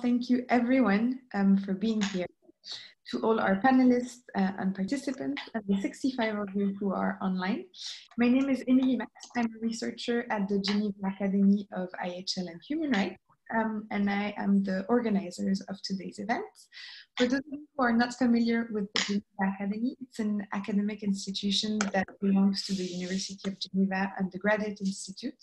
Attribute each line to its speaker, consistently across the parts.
Speaker 1: Thank you everyone for being here. To all our panelists and participants, and the 65 of you who are online. My name is Emilie Max. I'm a researcher at the Geneva Academy of IHL and Human Rights, and I am the organizers of today's event. For those of you who are not familiar with the Geneva Academy, it's an academic institution that belongs to the University of Geneva Undergraduate Institute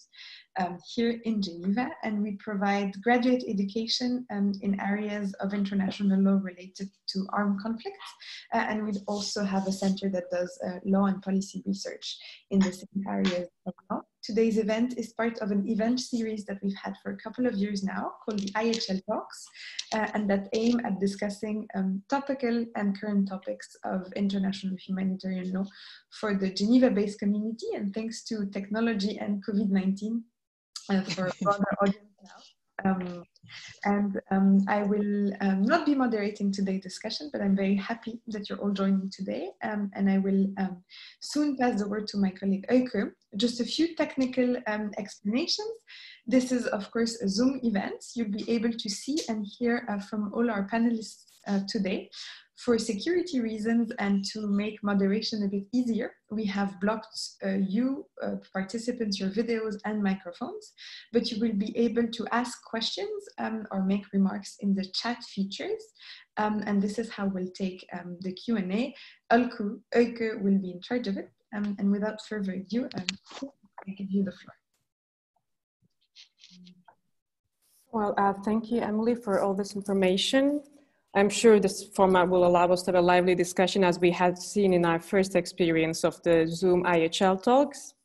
Speaker 1: here in Geneva, and we provide graduate education in areas of international law related to armed conflicts, and we also have a center that does law and policy research in the same areas of law. Today's event is part of an event series that we've had for a couple of years now called the IHL Talks, and that aim at discussing topical and current topics of international humanitarian law for the Geneva-based community, and thanks to technology and COVID-19 for a broader audience now. I will not be moderating today's discussion, but I'm very happy that you're all joining today. And I will soon pass the word to my colleague Euke. Just a few technical explanations. This is, of course, a Zoom event. You'll be able to see and hear from all our panelists today. For security reasons and to make moderation a bit easier, we have blocked you, participants, your videos and microphones, but you will be able to ask questions or make remarks in the chat features. And this is how we'll take the Q&A. Euke will be in charge of it. And without further ado, I give you the floor.
Speaker 2: Well, thank you, Emily, for all this information. I'm sure this format will allow us to have a lively discussion as we had seen in our first experience of the Zoom IHL talks.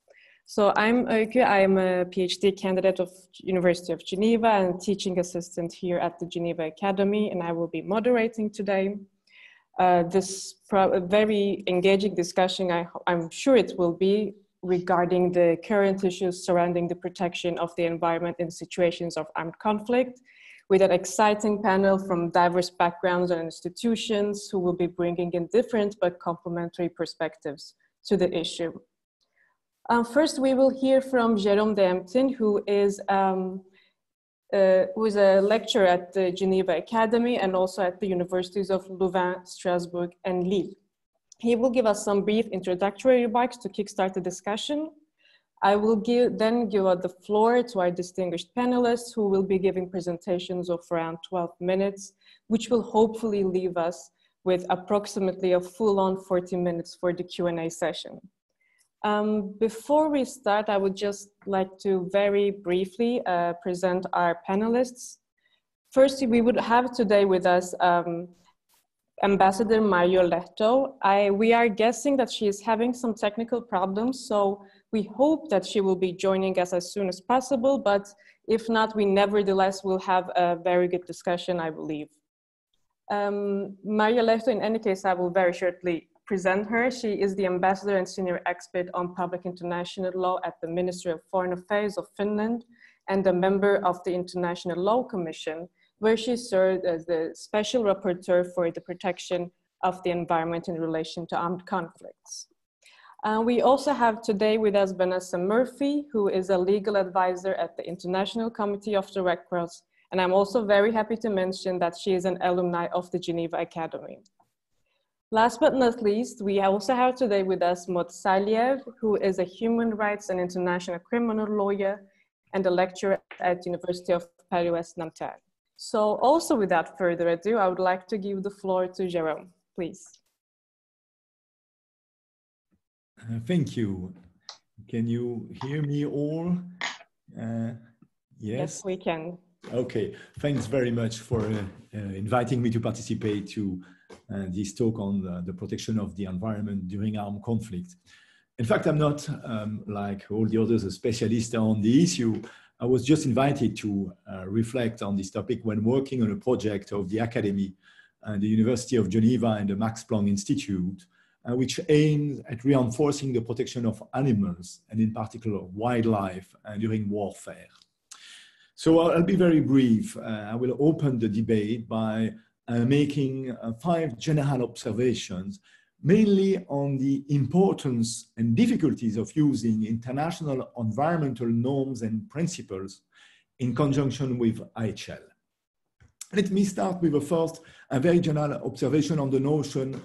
Speaker 2: So I'm Euke, I'm a PhD candidate of University of Geneva and teaching assistant here at the Geneva Academy, and I will be moderating today. This very engaging discussion, I'm sure it will be, regarding the current issues surrounding the protection of the environment in situations of armed conflict, with an exciting panel from diverse backgrounds and institutions who will be bringing in different but complementary perspectives to the issue. First, we will hear from Jérôme Dehemten, who is a lecturer at the Geneva Academy and also at the Universities of Louvain, Strasbourg, and Lille. He will give us some brief introductory remarks to kickstart the discussion. I will then give the floor to our distinguished panelists who will be giving presentations of around 12 minutes, which will hopefully leave us with approximately a full-on 40 minutes for the Q&A session. Before we start, I would just like to very briefly present our panelists. Firstly, we would have today with us Ambassador Mario Lehto. We are guessing that she is having some technical problems, so we hope that she will be joining us as soon as possible, but if not, we nevertheless will have a very good discussion, I believe. Mario Lehto, in any case, I will very shortly present her. She is the ambassador and senior expert on public international law at the Ministry of Foreign Affairs of Finland and a member of the International Law Commission, where she served as the special rapporteur for the protection of the environment in relation to armed conflicts. We also have today with us Vanessa Murphy, who is a legal advisor at the International Committee of the Red Cross. And I'm also very happy to mention that she is an alumni of the Geneva Academy. Last but not least, we also have today with us Maud Saliev, who is a human rights and international criminal lawyer and a lecturer at University of Paris-Nanterre. So also without further ado, I would like to give the floor to Jérôme, please.
Speaker 3: Thank you. Can you hear me all?
Speaker 2: Yes, we can.
Speaker 3: Okay, thanks very much for inviting me to participate to this talk on the protection of the environment during armed conflict. In fact, I'm not, like all the others, a specialist on the issue. I was just invited to reflect on this topic when working on a project of the Academy and the University of Geneva and the Max Planck Institute, which aims at reinforcing the protection of animals and in particular wildlife during warfare. So I'll be very brief. I will open the debate by making 5 general observations, mainly on the importance and difficulties of using international environmental norms and principles in conjunction with IHL. Let me start with a first, a very general observation on the notion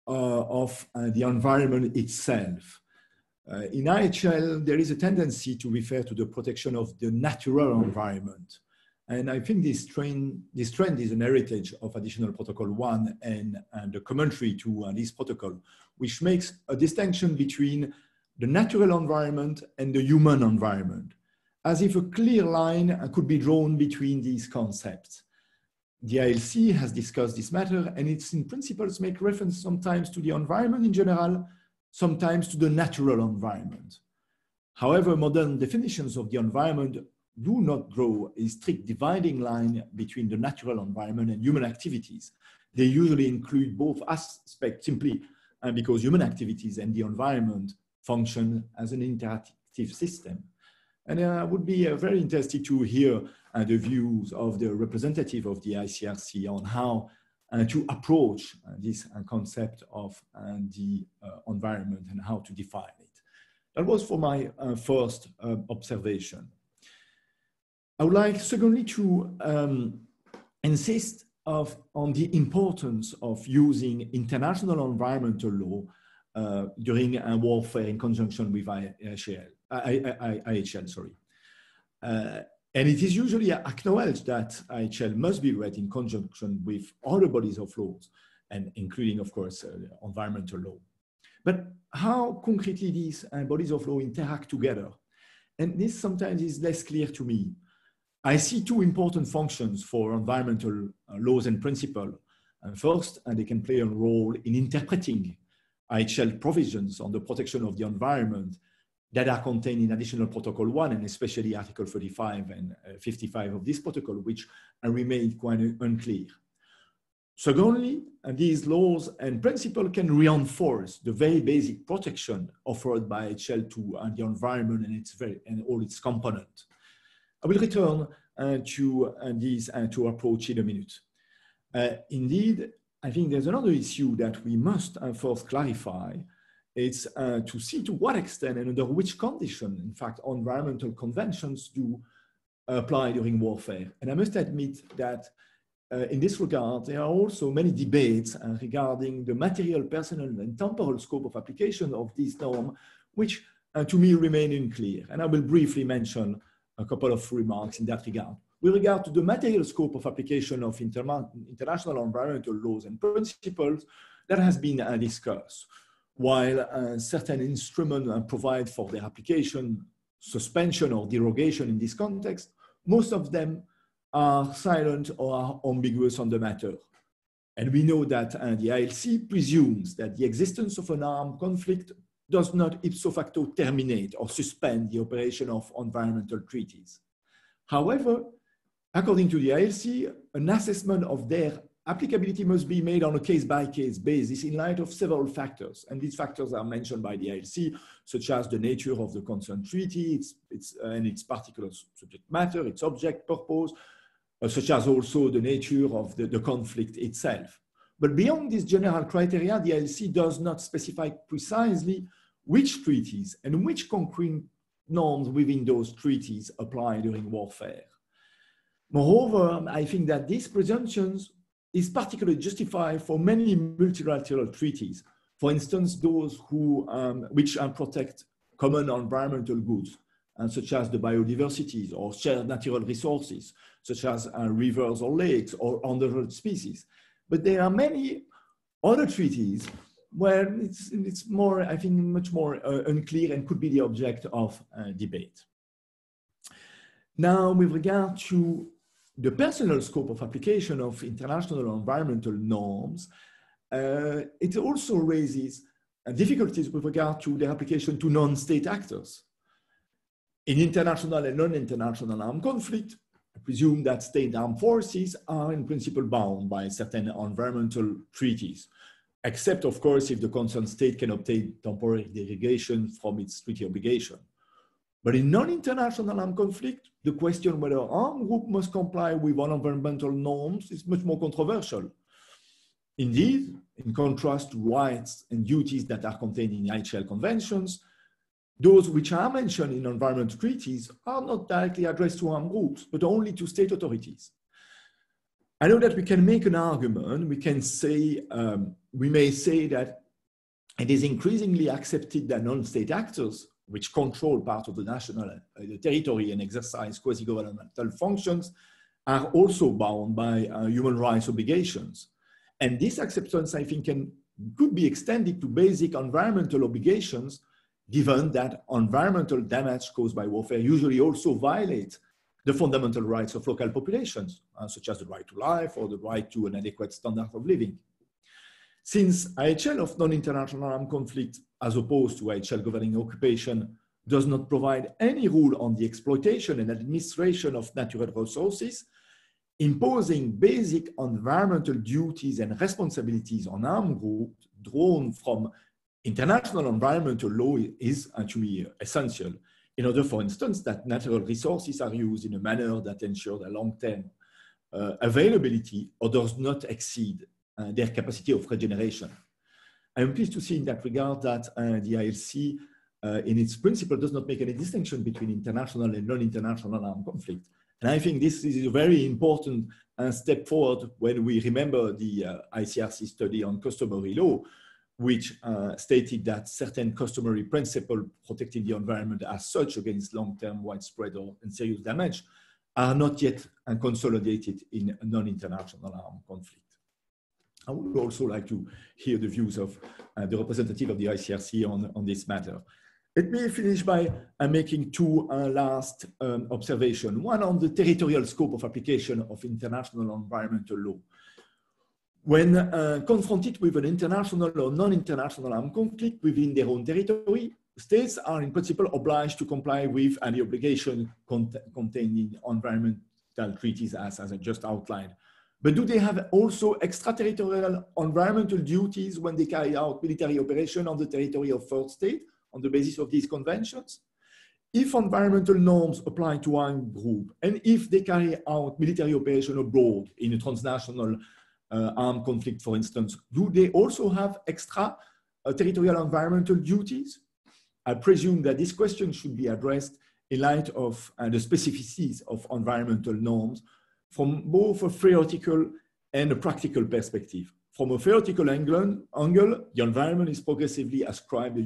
Speaker 3: of the environment itself. In IHL, there is a tendency to refer to the protection of the natural environment. And I think this trend is an heritage of Additional Protocol 1 and the commentary to this protocol, which makes a distinction between the natural environment and the human environment, as if a clear line could be drawn between these concepts. The ILC has discussed this matter, and its in principles make reference sometimes to the environment in general, sometimes to the natural environment. However, modern definitions of the environment do not draw a strict dividing line between the natural environment and human activities. They usually include both aspects simply because human activities and the environment function as an interactive system. And I would be very interested to hear the views of the representative of the ICRC on how to approach this concept of the environment and how to define it. That was for my first observation. I would like, secondly, to insist on the importance of using international environmental law during warfare in conjunction with IHL. And it is usually acknowledged that IHL must be read in conjunction with other bodies of laws, and including, of course, environmental law. But how concretely these bodies of law interact together? And this sometimes is less clear to me. I see two important functions for environmental laws and principles. First, they can play a role in interpreting IHL provisions on the protection of the environment that are contained in Additional Protocol 1, and especially Article 35 and 55 of this protocol, which remain quite unclear. Secondly, these laws and principles can reinforce the very basic protection offered by IHL to the environment and all its components. I will return to these two approach in a minute. Indeed, I think there's another issue that we must first clarify. It's to see to what extent and under which condition, in fact, environmental conventions do apply during warfare. And I must admit that in this regard, there are also many debates regarding the material, personal, and temporal scope of application of this norm, which to me remain unclear. And I will briefly mention a couple of remarks in that regard. With regard to the material scope of application of international environmental laws and principles, that has been discussed. While certain instruments provide for their application, suspension or derogation in this context, most of them are silent or are ambiguous on the matter. And we know that the ILC presumes that the existence of an armed conflict does not ipso facto terminate or suspend the operation of environmental treaties. However, according to the ILC, an assessment of their applicability must be made on a case-by-case basis in light of several factors. And these factors are mentioned by the ILC, such as the nature of the concerned treaty, its particular subject matter, its object, purpose, such as also the nature of the conflict itself. But beyond these general criteria, the ILC does not specify precisely which treaties and which concrete norms within those treaties apply during warfare. Moreover, I think that these presumptions is particularly justified for many multilateral treaties. For instance, those which protect common environmental goods, such as the biodiversity or shared natural resources, such as rivers or lakes or endangered species. But there are many other treaties where it's more, I think, much more unclear and could be the object of debate. Now, with regard to the personal scope of application of international environmental norms, it also raises difficulties with regard to their application to non-state actors. In international and non-international armed conflict, I presume that state armed forces are in principle bound by certain environmental treaties, except of course if the concerned state can obtain temporary derogation from its treaty obligation. But in non-international armed conflict, the question whether an armed group must comply with environmental norms is much more controversial. Indeed, in contrast to rights and duties that are contained in IHL conventions, those which are mentioned in environmental treaties are not directly addressed to armed groups, but only to state authorities. I know that we can make an argument. We can say, we may say that it is increasingly accepted that non-state actors, which control part of the national territory and exercise quasi-governmental functions, are also bound by human rights obligations. And this acceptance, I think, could be extended to basic environmental obligations, given that environmental damage caused by warfare usually also violates the fundamental rights of local populations, such as the right to life or the right to an adequate standard of living. Since IHL of non-international armed conflict, as opposed to IHL governing occupation, does not provide any rule on the exploitation and administration of natural resources, imposing basic environmental duties and responsibilities on armed groups drawn from international environmental law is actually essential in order, for instance, that natural resources are used in a manner that ensures their long-term availability or does not exceed their capacity of regeneration. I am pleased to see in that regard that the ILC, in its principle, does not make any distinction between international and non-international armed conflict. And I think this is a very important step forward when we remember the ICRC study on customary law, which stated that certain customary principles protecting the environment as such against long-term widespread and serious damage are not yet consolidated in non-international armed conflict. I would also like to hear the views of the representative of the ICRC on this matter. Let me finish by making two last observations. One on the territorial scope of application of international environmental law. When confronted with an international or non-international armed conflict within their own territory, states are in principle obliged to comply with any obligation contained in environmental treaties as I just outlined. But do they have also extraterritorial environmental duties when they carry out military operations on the territory of third state on the basis of these conventions? If environmental norms apply to armed group, and if they carry out military operation abroad in a transnational armed conflict, for instance, do they also have extra territorial environmental duties? I presume that this question should be addressed in light of the specificities of environmental norms from both a theoretical and a practical perspective. From a theoretical angle, the environment is progressively ascribed a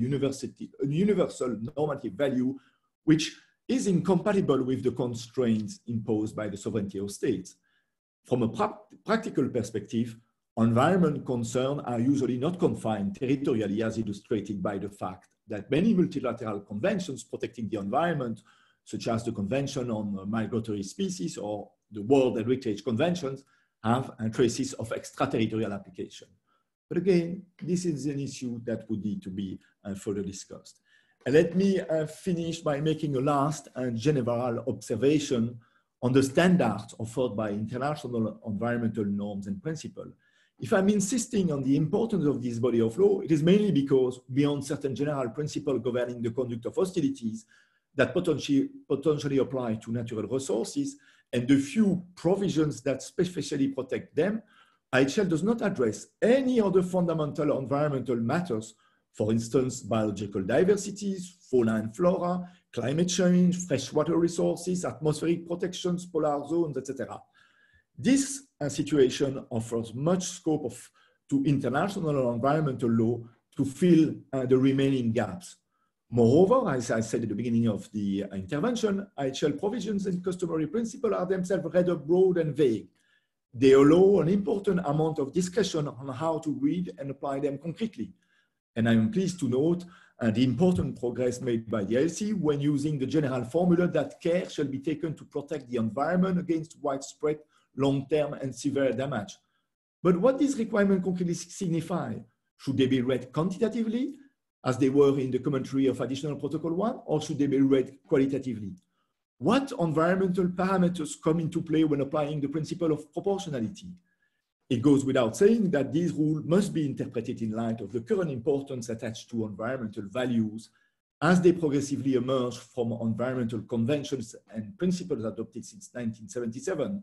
Speaker 3: universal normative value, which is incompatible with the constraints imposed by the sovereignty of states. From a practical perspective, environment concerns are usually not confined territorially, as illustrated by the fact that many multilateral conventions protecting the environment, such as the Convention on Migratory Species or the World Heritage Conventions, have traces of extraterritorial application. But again, this is an issue that would need to be further discussed. And let me finish by making a last and general observation on the standards offered by international environmental norms and principles. If I'm insisting on the importance of this body of law, it is mainly because beyond certain general principles governing the conduct of hostilities that potentially apply to natural resources and the few provisions that specifically protect them, IHL does not address any other fundamental environmental matters, for instance, biological diversities, fauna and flora, climate change, freshwater resources, atmospheric protections, polar zones, etc. This situation offers much scope to international environmental law to fill the remaining gaps. Moreover, as I said at the beginning of the intervention, IHL provisions and customary principles are themselves rather broad and vague. They allow an important amount of discussion on how to read and apply them concretely. And I'm pleased to note the important progress made by the ILC when using the general formula that care shall be taken to protect the environment against widespread, long-term and severe damage. But what these requirements concretely signify? Should they be read quantitatively, as they were in the commentary of Additional Protocol 1, or should they be read qualitatively? What environmental parameters come into play when applying the principle of proportionality? It goes without saying that these rules must be interpreted in light of the current importance attached to environmental values as they progressively emerge from environmental conventions and principles adopted since 1977.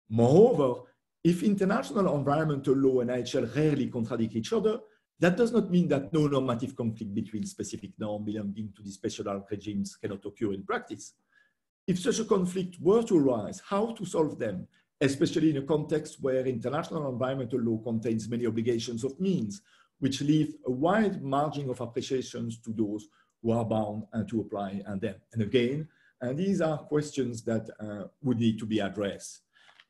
Speaker 3: Moreover, if international environmental law and IHL rarely contradict each other, that does not mean that no normative conflict between specific norms belonging to the special regimes cannot occur in practice. If such a conflict were to arise, how to solve them, especially in a context where international environmental law contains many obligations of means, which leave a wide margin of appreciations to those who are bound to apply them. And again, these are questions that would need to be addressed.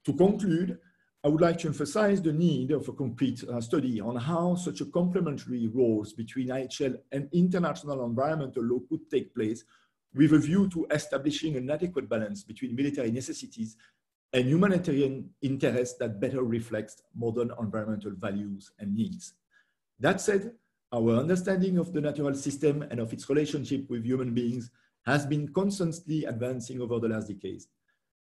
Speaker 3: To conclude, I would like to emphasize the need of a concrete study on how such a complementary roles between IHL and international environmental law could take place, with a view to establishing an adequate balance between military necessities and humanitarian interests that better reflects modern environmental values and needs. That said, our understanding of the natural system and of its relationship with human beings has been constantly advancing over the last decades.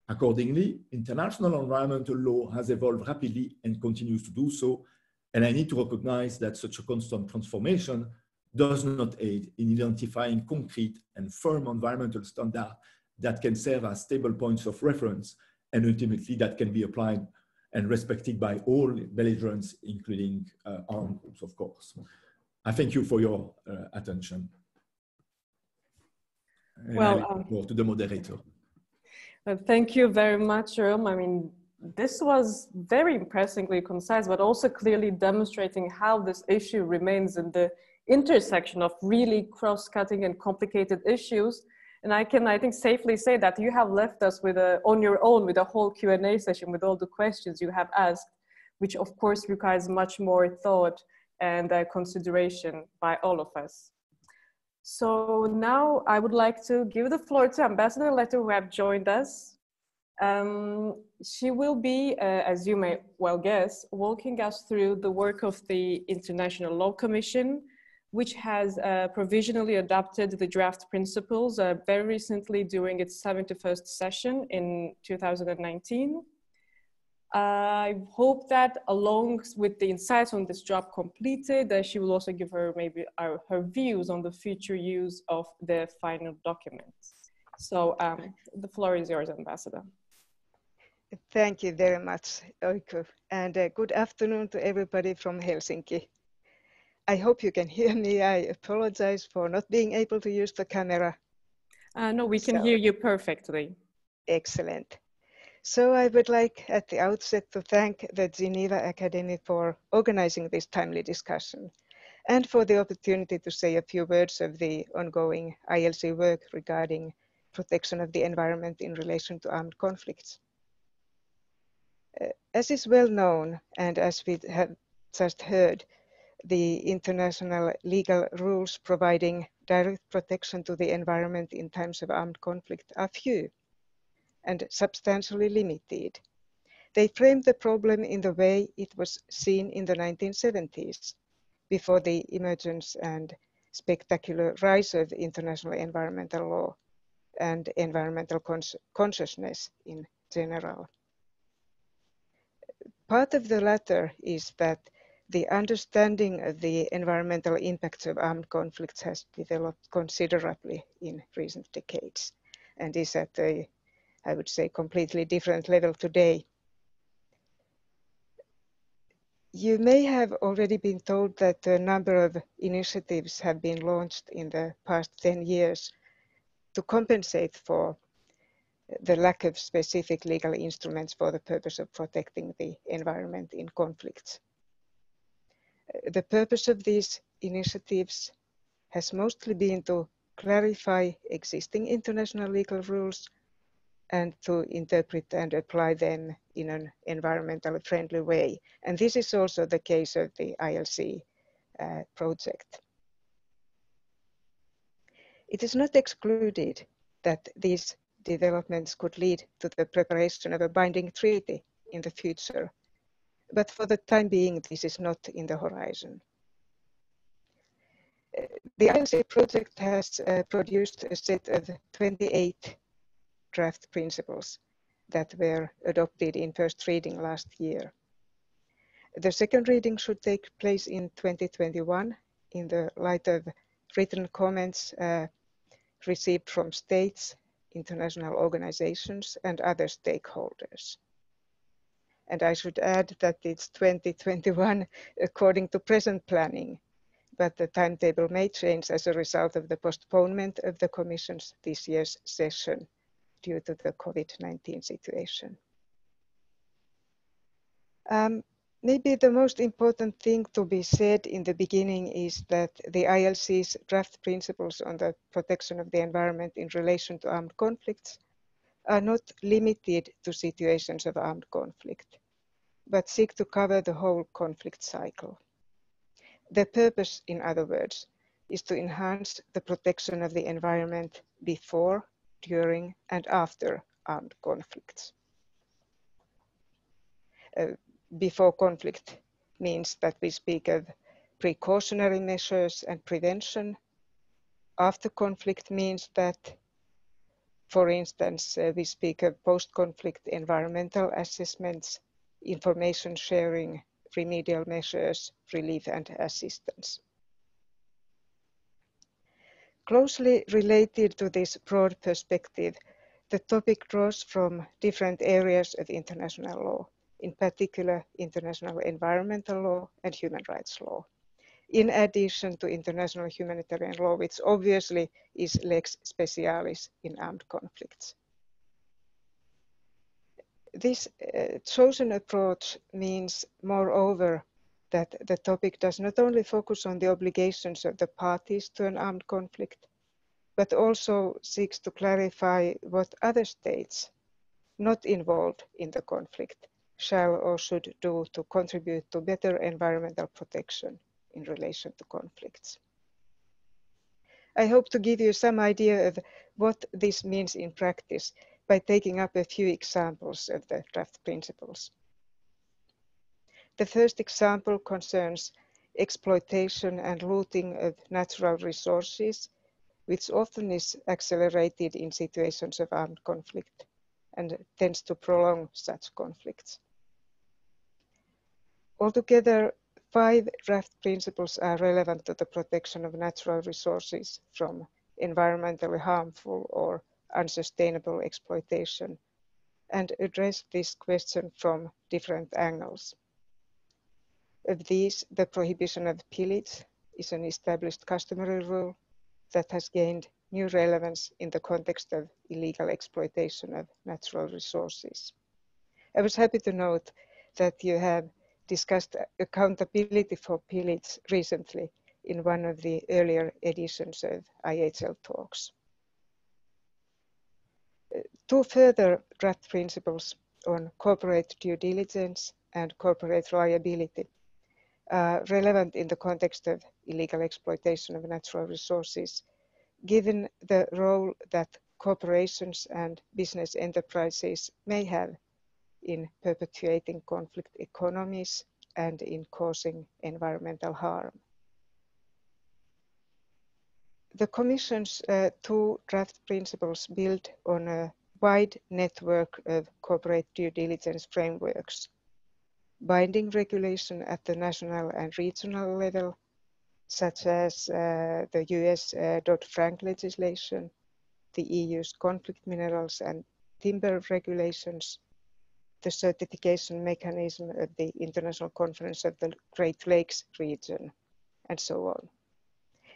Speaker 3: Accordingly, international environmental law has evolved rapidly and continues to do so, and I need to recognize that such a constant transformation does not aid in identifying concrete and firm environmental standards that can serve as stable points of reference and ultimately that can be applied and respected by all belligerents, including armed groups, of course. I thank you for your attention. And I look forward to the moderator.
Speaker 2: Thank you very much, Jerome. I mean, this was very impressively concise, but also clearly demonstrating how this issue remains in the intersection of really cross-cutting and complicated issues. And I can, I think, safely say that you have left us with on your own with a whole Q&A session with all the questions you have asked, which of course requires much more thought and consideration by all of us. So now I would like to give the floor to Ambassador Letter, who have joined us. She will be, as you may well guess, walking us through the work of the International Law Commission, which has provisionally adopted the draft principles very recently during its 71st session in 2019. I hope that along with the insights on this job completed, she will also give her maybe her views on the future use of the final documents. So the floor is yours, Ambassador.
Speaker 4: Thank you very much, Oiko, and good afternoon to everybody from Helsinki. I hope you can hear me. I apologize for not being able to use the camera.
Speaker 2: No, we can hear you perfectly.
Speaker 4: Excellent. So I would like at the outset to thank the Geneva Academy for organizing this timely discussion and for the opportunity to say a few words of the ongoing ILC work regarding protection of the environment in relation to armed conflicts. As is well known, and as we have just heard, the international legal rules providing direct protection to the environment in times of armed conflict are few and substantially limited. They frame the problem in the way it was seen in the 1970s, before the emergence and spectacular rise of international environmental law and environmental consciousness in general. Part of the latter is that the understanding of the environmental impacts of armed conflicts has developed considerably in recent decades and is at a, I would say, completely different level today. You may have already been told that a number of initiatives have been launched in the past 10 years to compensate for the lack of specific legal instruments for the purpose of protecting the environment in conflicts. The purpose of these initiatives has mostly been to clarify existing international legal rules and to interpret and apply them in an environmentally friendly way. And this is also the case of the ILC project. It is not excluded that these developments could lead to the preparation of a binding treaty in the future, but for the time being, this is not in the horizon. The ILC project has produced a set of 28 draft principles that were adopted in first reading last year. The second reading should take place in 2021 in the light of written comments received from states, international organizations, and other stakeholders. And I should add that it's 2021 according to present planning, but the timetable may change as a result of the postponement of the Commission's this year's session due to the COVID-19 situation. Maybe the most important thing to be said in the beginning is that the ILC's draft principles on the protection of the environment in relation to armed conflicts are not limited to situations of armed conflict, but seek to cover the whole conflict cycle. The purpose, in other words, is to enhance the protection of the environment before, during, and after armed conflicts. Before conflict means that we speak of precautionary measures and prevention. After conflict means that, for instance, we speak of post-conflict environmental assessments, information sharing, remedial measures, relief and assistance. Closely related to this broad perspective, the topic draws from different areas of international law, in particular international environmental law and human rights law, in addition to international humanitarian law, which obviously is lex specialis in armed conflicts. This chosen approach means, moreover, that the topic does not only focus on the obligations of the parties to an armed conflict, but also seeks to clarify what other states not involved in the conflict shall or should do to contribute to better environmental protection in relation to conflicts. I hope to give you some idea of what this means in practice by taking up a few examples of the draft principles. The first example concerns exploitation and looting of natural resources, which often is accelerated in situations of armed conflict and tends to prolong such conflicts. Altogether, 5 draft principles are relevant to the protection of natural resources from environmentally harmful or unsustainable exploitation and address this question from different angles. Of these, the prohibition of pillage is an established customary rule that has gained new relevance in the context of illegal exploitation of natural resources. I was happy to note that you have discussed accountability for pillage recently in one of the earlier editions of IHL talks. 2 further draft principles on corporate due diligence and corporate liability are relevant in the context of illegal exploitation of natural resources, given the role that corporations and business enterprises may have in perpetuating conflict economies and in causing environmental harm. The Commission's 2 draft principles build on a wide network of corporate due diligence frameworks, binding regulation at the national and regional level, such as the US Dodd-Frank legislation, the EU's conflict minerals and timber regulations, the certification mechanism of the International Conference of the Great Lakes region, and so on.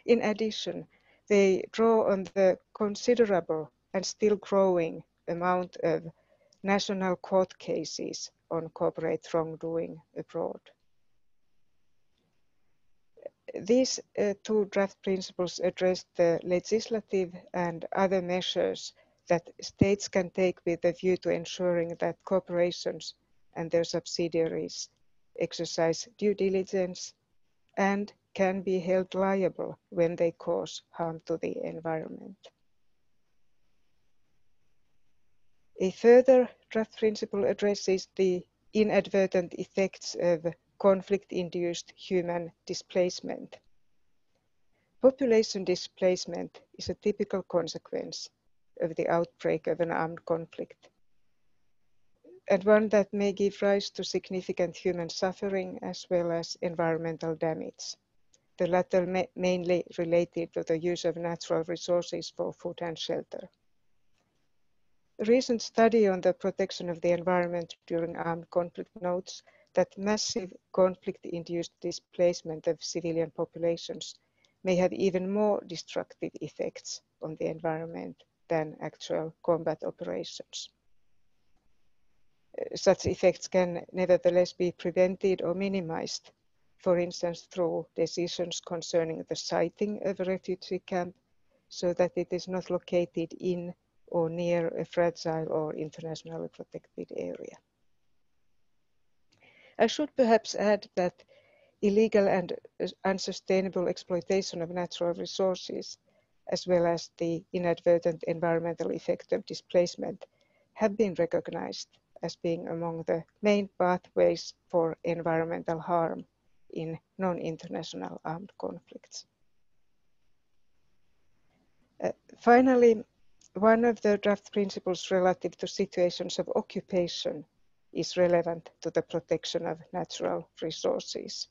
Speaker 4: In addition, they draw on the considerable and still growing amount of national court cases on corporate wrongdoing abroad. These 2 draft principles address the legislative and other measures that states can take with a view to ensuring that corporations and their subsidiaries exercise due diligence and can be held liable when they cause harm to the environment. A further draft principle addresses the inadvertent effects of conflict-induced human displacement. Population displacement is a typical consequence of the outbreak of an armed conflict, and one that may give rise to significant human suffering as well as environmental damage, the latter mainly related to the use of natural resources for food and shelter. A recent study on the protection of the environment during armed conflict notes that massive conflict-induced displacement of civilian populations may have even more destructive effects on the environment than actual combat operations. such effects can nevertheless be prevented or minimized, for instance through decisions concerning the siting of a refugee camp so that it is not located in or near a fragile or internationally protected area. I should perhaps add that illegal and unsustainable exploitation of natural resources, as well as the inadvertent environmental effect of displacement, have been recognized as being among the main pathways for environmental harm in non-international armed conflicts. Finally, one of the draft principles relative to situations of occupation is relevant to the protection of natural resources.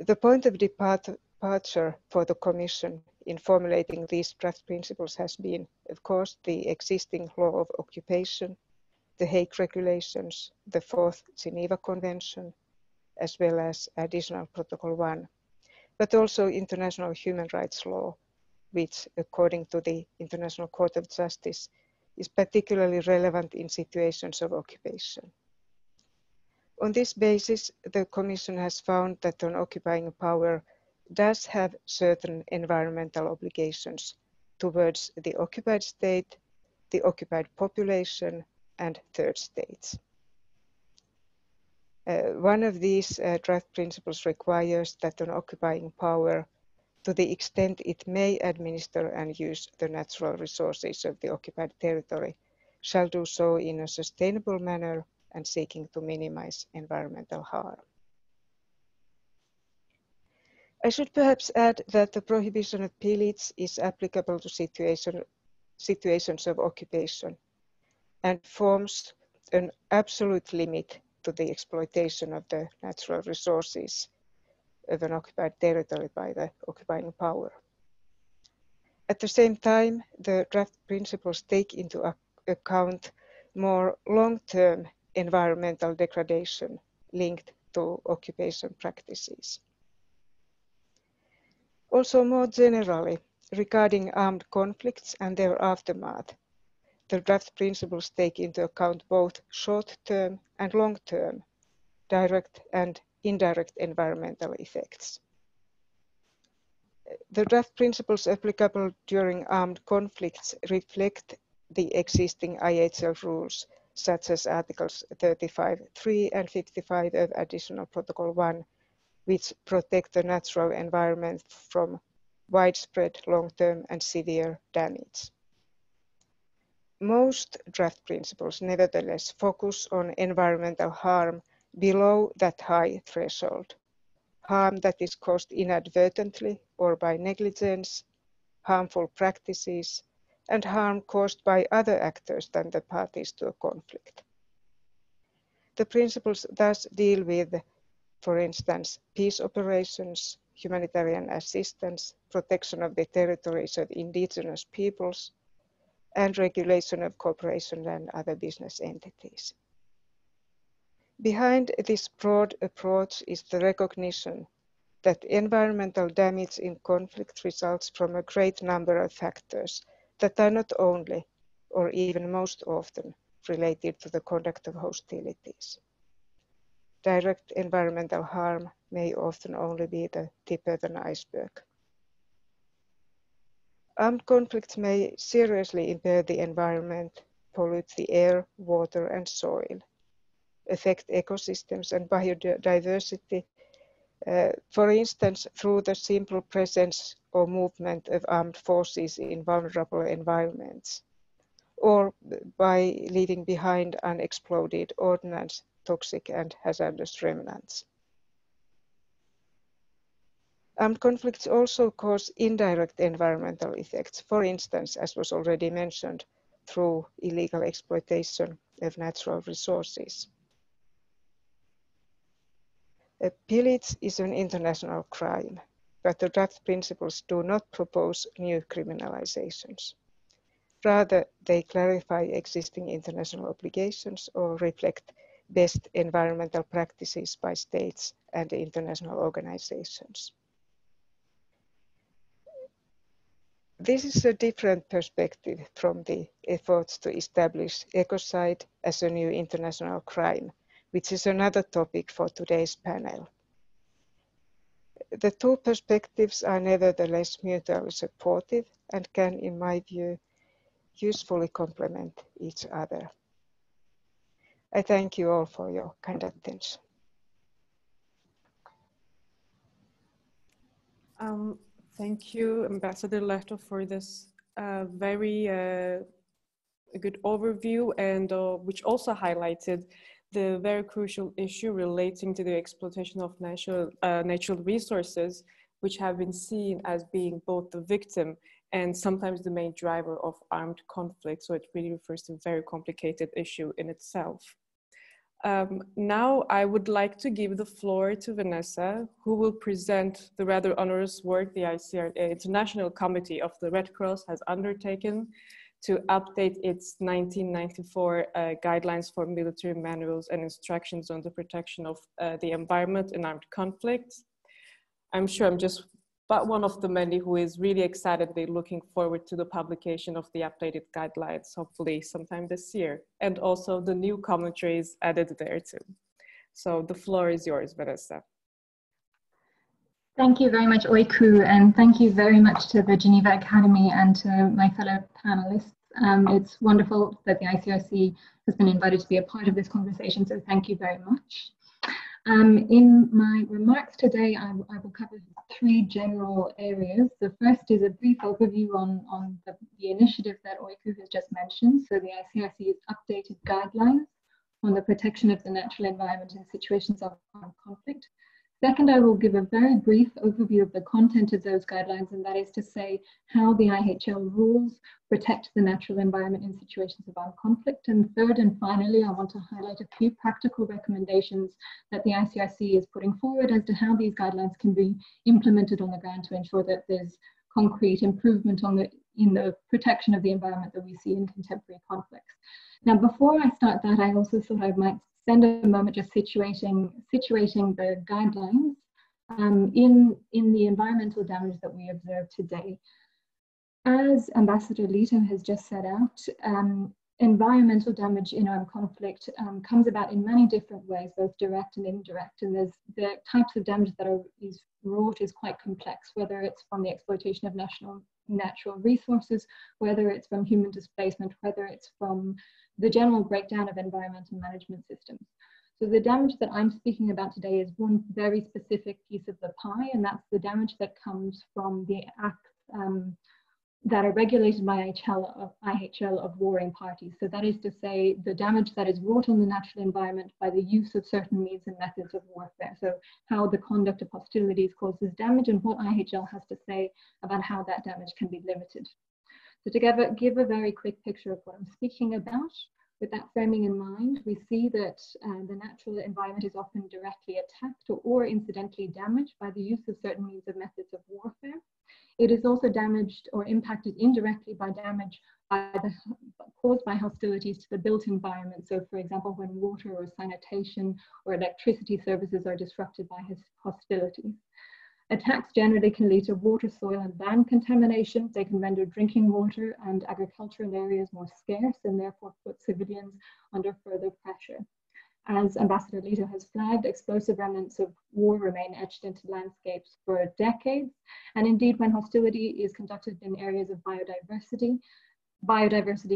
Speaker 4: The point of departure for the Commission in formulating these draft principles has been, of course, the existing law of occupation, the Hague Regulations, the Fourth Geneva Convention, as well as Additional Protocol 1, but also international human rights law, which, according to the International Court of Justice, is particularly relevant in situations of occupation. On this basis, the Commission has found that an occupying power does have certain environmental obligations towards the occupied state, the occupied population, and third states. One of these draft principles requires that an occupying power, to the extent it may administer and use the natural resources of the occupied territory, shall do so in a sustainable manner and seeking to minimize environmental harm. I should perhaps add that the prohibition of pillage is applicable to situations of occupation and forms an absolute limit to the exploitation of the natural resources of an occupied territory by the occupying power. At the same time, the draft principles take into account more long-term environmental degradation linked to occupation practices. Also, more generally, regarding armed conflicts and their aftermath, the draft principles take into account both short-term and long-term direct and indirect environmental effects. The draft principles applicable during armed conflicts reflect the existing IHL rules, such as Articles 35.3 and 55 of Additional Protocol 1, which protect the natural environment from widespread, long-term and severe damage. Most draft principles, nevertheless, focus on environmental harm below that high threshold. Harm that is caused inadvertently or by negligence, harmful practices, and harm caused by other actors than the parties to a conflict. The principles thus deal with, for instance, peace operations, humanitarian assistance, protection of the territories of indigenous peoples, and regulation of corporations and other business entities. Behind this broad approach is the recognition that environmental damage in conflict results from a great number of factors that are not only, or even most often, related to the conduct of hostilities. Direct environmental harm may often only be the tip of an iceberg. Armed conflicts may seriously impair the environment, pollute the air, water, and soil, affect ecosystems and biodiversity, for instance, through the simple presence or movement of armed forces in vulnerable environments, or by leaving behind unexploded ordnance, toxic and hazardous remnants. Armed conflicts also cause indirect environmental effects, for instance, as was already mentioned, through illegal exploitation of natural resources. Pillage is an international crime, but the draft principles do not propose new criminalizations. Rather, they clarify existing international obligations or reflect best environmental practices by states and international organizations. This is a different perspective from the efforts to establish ecocide as a new international crime, which is another topic for today's panel. The two perspectives are nevertheless mutually supportive and can, in my view, usefully complement each other. I thank you all for your kind attention.
Speaker 2: Thank you, Ambassador Lehto, for this very good overview, and which also highlighted the very crucial issue relating to the exploitation of natural resources, which have been seen as being both the victim and sometimes the main driver of armed conflict. So it really refers to a very complicated issue in itself. Now I would like to give the floor to Vanessa, who will present the rather onerous work the International Committee of the Red Cross has undertaken to update its 1994 guidelines for military manuals and instructions on the protection of the environment in armed conflicts. I'm sure I'm just but one of the many who is really excitedly looking forward to the publication of the updated guidelines, hopefully sometime this year, and also the new commentaries added there too. So the floor is yours, Vanessa.
Speaker 5: Thank you very much, Oiku, and thank you very much to the Geneva Academy and to my fellow panelists. It's wonderful that the ICRC has been invited to be a part of this conversation, so thank you very much. In my remarks today, I will cover three general areas. The first is a brief overview on the initiative that Oiku has just mentioned. So the ICRC's updated guidelines on the protection of the natural environment in situations of armed conflict. Second, I will give a very brief overview of the content of those guidelines, and that is to say how the IHL rules protect the natural environment in situations of armed conflict. And third and finally, I want to highlight a few practical recommendations that the ICRC is putting forward as to how these guidelines can be implemented on the ground to ensure that there's concrete improvement in the protection of the environment that we see in contemporary conflicts. Now, before I start that, I also thought I might spend a moment just situating the guidelines in the environmental damage that we observe today. As Ambassador Lehto has just set out, environmental damage in armed conflict comes about in many different ways, both direct and indirect, and there's the types of damage that is wrought is quite complex, whether it's from the exploitation of natural resources, whether it's from human displacement, whether it's from the general breakdown of environmental management systems. So the damage that I'm speaking about today is one very specific piece of the pie, and that's the damage that comes from the acts that are regulated by IHL of warring parties. So that is to say, the damage that is wrought on the natural environment by the use of certain means and methods of warfare. So how the conduct of hostilities causes damage and what IHL has to say about how that damage can be limited. So to give a very quick picture of what I'm speaking about, with that framing in mind, we see that the natural environment is often directly attacked or incidentally damaged by the use of certain means and methods of warfare. It is also damaged or impacted indirectly by damage caused by hostilities to the built environment. So for example, when water or sanitation or electricity services are disrupted by hostilities. Attacks generally can lead to water, soil, and land contamination. They can render drinking water and agricultural areas more scarce and therefore put civilians under further pressure. As Ambassador Lehto has flagged, explosive remnants of war remain etched into landscapes for decades. And indeed, when hostility is conducted in areas of biodiversity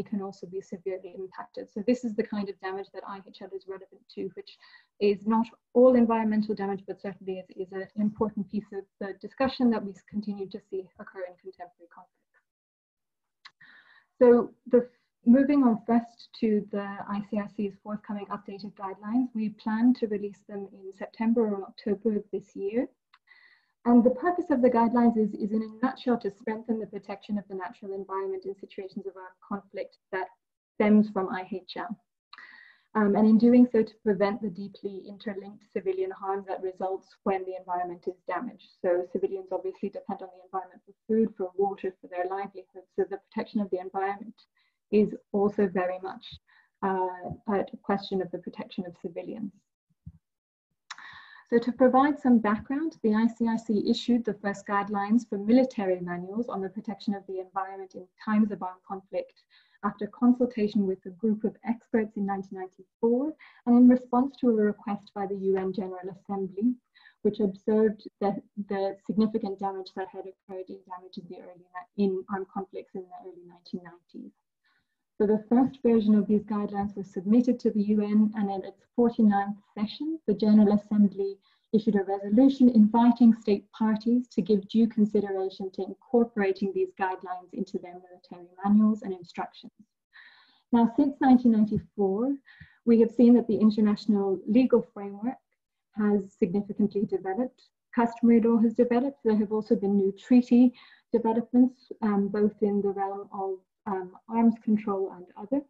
Speaker 5: can also be severely impacted. So this is the kind of damage that IHL is relevant to, which is not all environmental damage, but certainly is an important piece of the discussion that we continue to see occur in contemporary conflicts. So moving on first to the ICRC's forthcoming updated guidelines, we plan to release them in September or October of this year. And the purpose of the guidelines is in a nutshell to strengthen the protection of the natural environment in situations of armed conflict that stems from IHL. And in doing so, to prevent the deeply interlinked civilian harm that results when the environment is damaged. So civilians obviously depend on the environment for food, for water, for their livelihood. So the protection of the environment is also very much a question of the protection of civilians. So to provide some background, the ICRC issued the first guidelines for military manuals on the protection of the environment in times of armed conflict after consultation with a group of experts in 1994 and in response to a request by the UN General Assembly, which observed that the significant damage that had occurred in armed conflicts in the early 1990s. So the first version of these guidelines was submitted to the UN, and in its 49th session, the General Assembly issued a resolution inviting state parties to give due consideration to incorporating these guidelines into their military manuals and instructions. Now, since 1994, we have seen that the international legal framework has significantly developed. Customary law has developed. There have also been new treaty developments, both in the realm of arms control and other.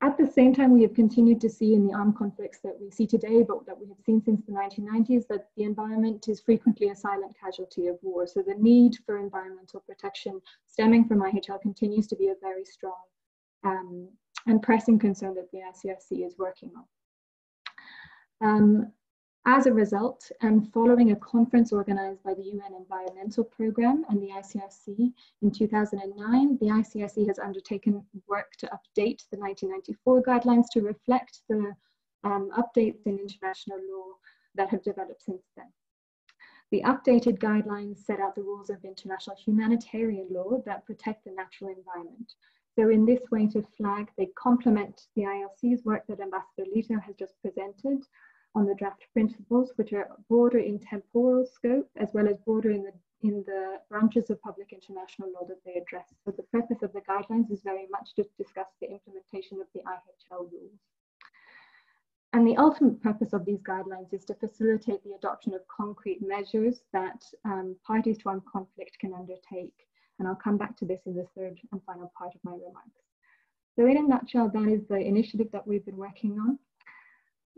Speaker 5: At the same time, we have continued to see in the armed conflicts that we see today, but that we have seen since the 1990s, that the environment is frequently a silent casualty of war. So the need for environmental protection stemming from IHL continues to be a very strong and pressing concern that the ICRC is working on. As a result, and following a conference organized by the UN Environmental Programme and the ICRC in 2009, the ICRC has undertaken work to update the 1994 guidelines to reflect the updates in international law that have developed since then. The updated guidelines set out the rules of international humanitarian law that protect the natural environment. So in this way, to flag, they complement the ILC's work that Ambassador Lito has just presented on the draft principles, which are broader in temporal scope, as well as broader in the branches of public international law that they address. So the purpose of the guidelines is very much to discuss the implementation of the IHL rules. And the ultimate purpose of these guidelines is to facilitate the adoption of concrete measures that parties to armed conflict can undertake. And I'll come back to this in the third and final part of my remarks. So in a nutshell, that is the initiative that we've been working on.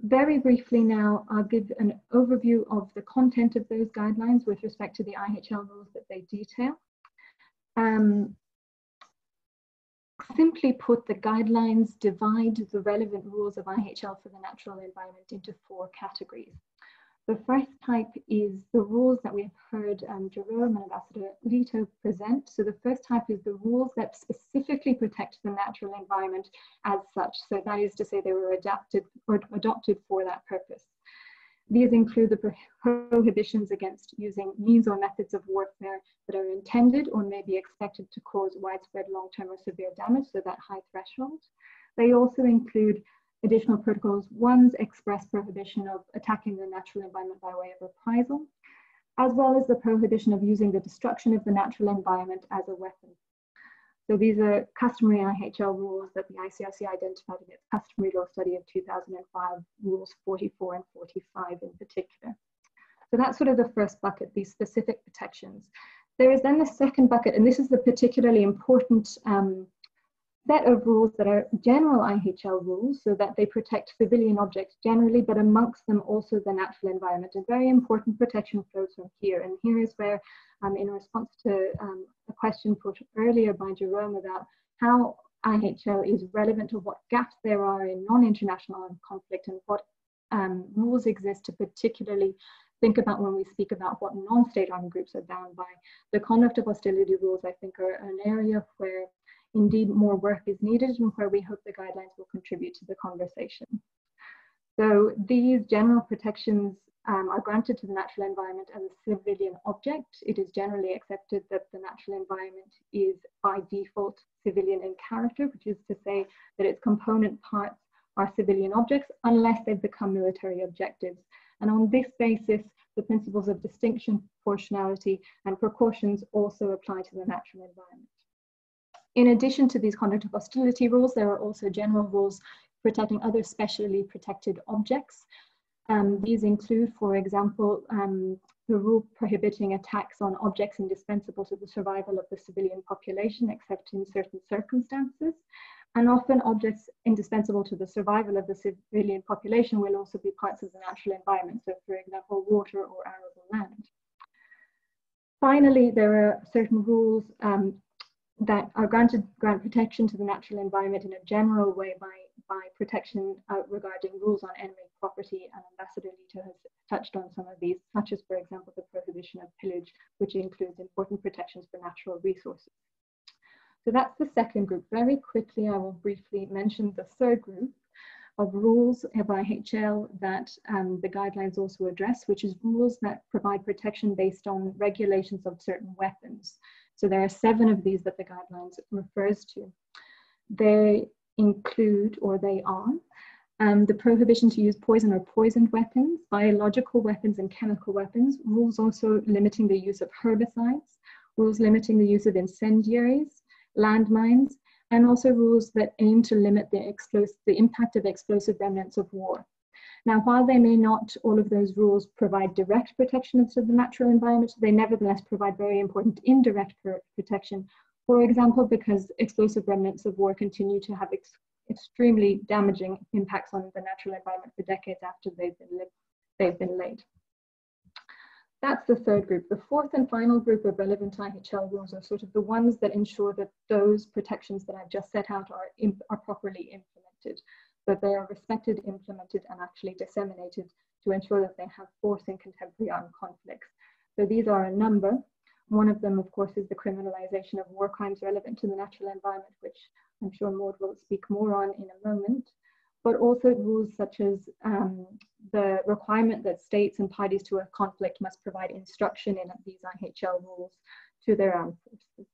Speaker 5: Very briefly now, I'll give an overview of the content of those guidelines with respect to the IHL rules that they detail. Simply put, the guidelines divide the relevant rules of IHL for the natural environment into 4 categories. The first type is the rules that we have heard Jerome and Ambassador Lito present. So the first type is the rules that specifically protect the natural environment as such. So that is to say they were adapted or adopted for that purpose. These include the prohibitions against using means or methods of warfare that are intended or may be expected to cause widespread long-term or severe damage, so that high threshold. They also include additional protocols, one's express prohibition of attacking the natural environment by way of reprisal, as well as the prohibition of using the destruction of the natural environment as a weapon. So these are customary IHL rules that the ICRC identified in its customary law study of 2005, rules 44 and 45 in particular. So that's sort of the first bucket, these specific protections. There is then the second bucket, and this is the particularly important set of rules that are general IHL rules, so that they protect civilian objects generally, but amongst them also the natural environment. A very important protection flows from here. And here is where, in response to a question put earlier by Jerome about how IHL is relevant to what gaps there are in non-international armed conflict and what rules exist to particularly think about when we speak about what non-state armed groups are bound by. The conduct of hostility rules, I think, are an area where indeed more work is needed and where we hope the guidelines will contribute to the conversation. So these general protections are granted to the natural environment as a civilian object. It is generally accepted that the natural environment is by default civilian in character, which is to say that its component parts are civilian objects unless they've become military objectives. And on this basis, the principles of distinction, proportionality, and precautions also apply to the natural environment. In addition to these conduct of hostility rules, there are also general rules protecting other specially protected objects. These include, for example, the rule prohibiting attacks on objects indispensable to the survival of the civilian population, except in certain circumstances. And often objects indispensable to the survival of the civilian population will also be parts of the natural environment. So, for example, water or arable land. Finally, there are certain rules that are grant protection to the natural environment in a general way by protection regarding rules on enemy property, and Ambassador Lito touched on some of these, such as, for example, the prohibition of pillage, which includes important protections for natural resources. So that's the second group. Very quickly, I will briefly mention the third group of rules of IHL that the guidelines also address, which is rules that provide protection based on regulations of certain weapons. So there are 7 of these that the guidelines refers to. They include, or they are, the prohibition to use poison or poisoned weapons, biological weapons and chemical weapons, rules also limiting the use of herbicides, rules limiting the use of incendiaries, landmines, and also rules that aim to limit the impact of explosive remnants of war. Now, while they may not, all of those rules provide direct protection to the natural environment, they nevertheless provide very important indirect protection. For example, because explosive remnants of war continue to have extremely damaging impacts on the natural environment for decades after they've been laid. That's the third group. The fourth and final group of relevant IHL rules are sort of the ones that ensure that those protections that I've just set out are properly implemented, that they are respected, implemented, and actually disseminated to ensure that they have force in contemporary armed conflicts. So these are a number. One of them, of course, is the criminalization of war crimes relevant to the natural environment, which I'm sure Maud will speak more on in a moment, but also rules such as the requirement that states and parties to a conflict must provide instruction in these IHL rules to their armed forces.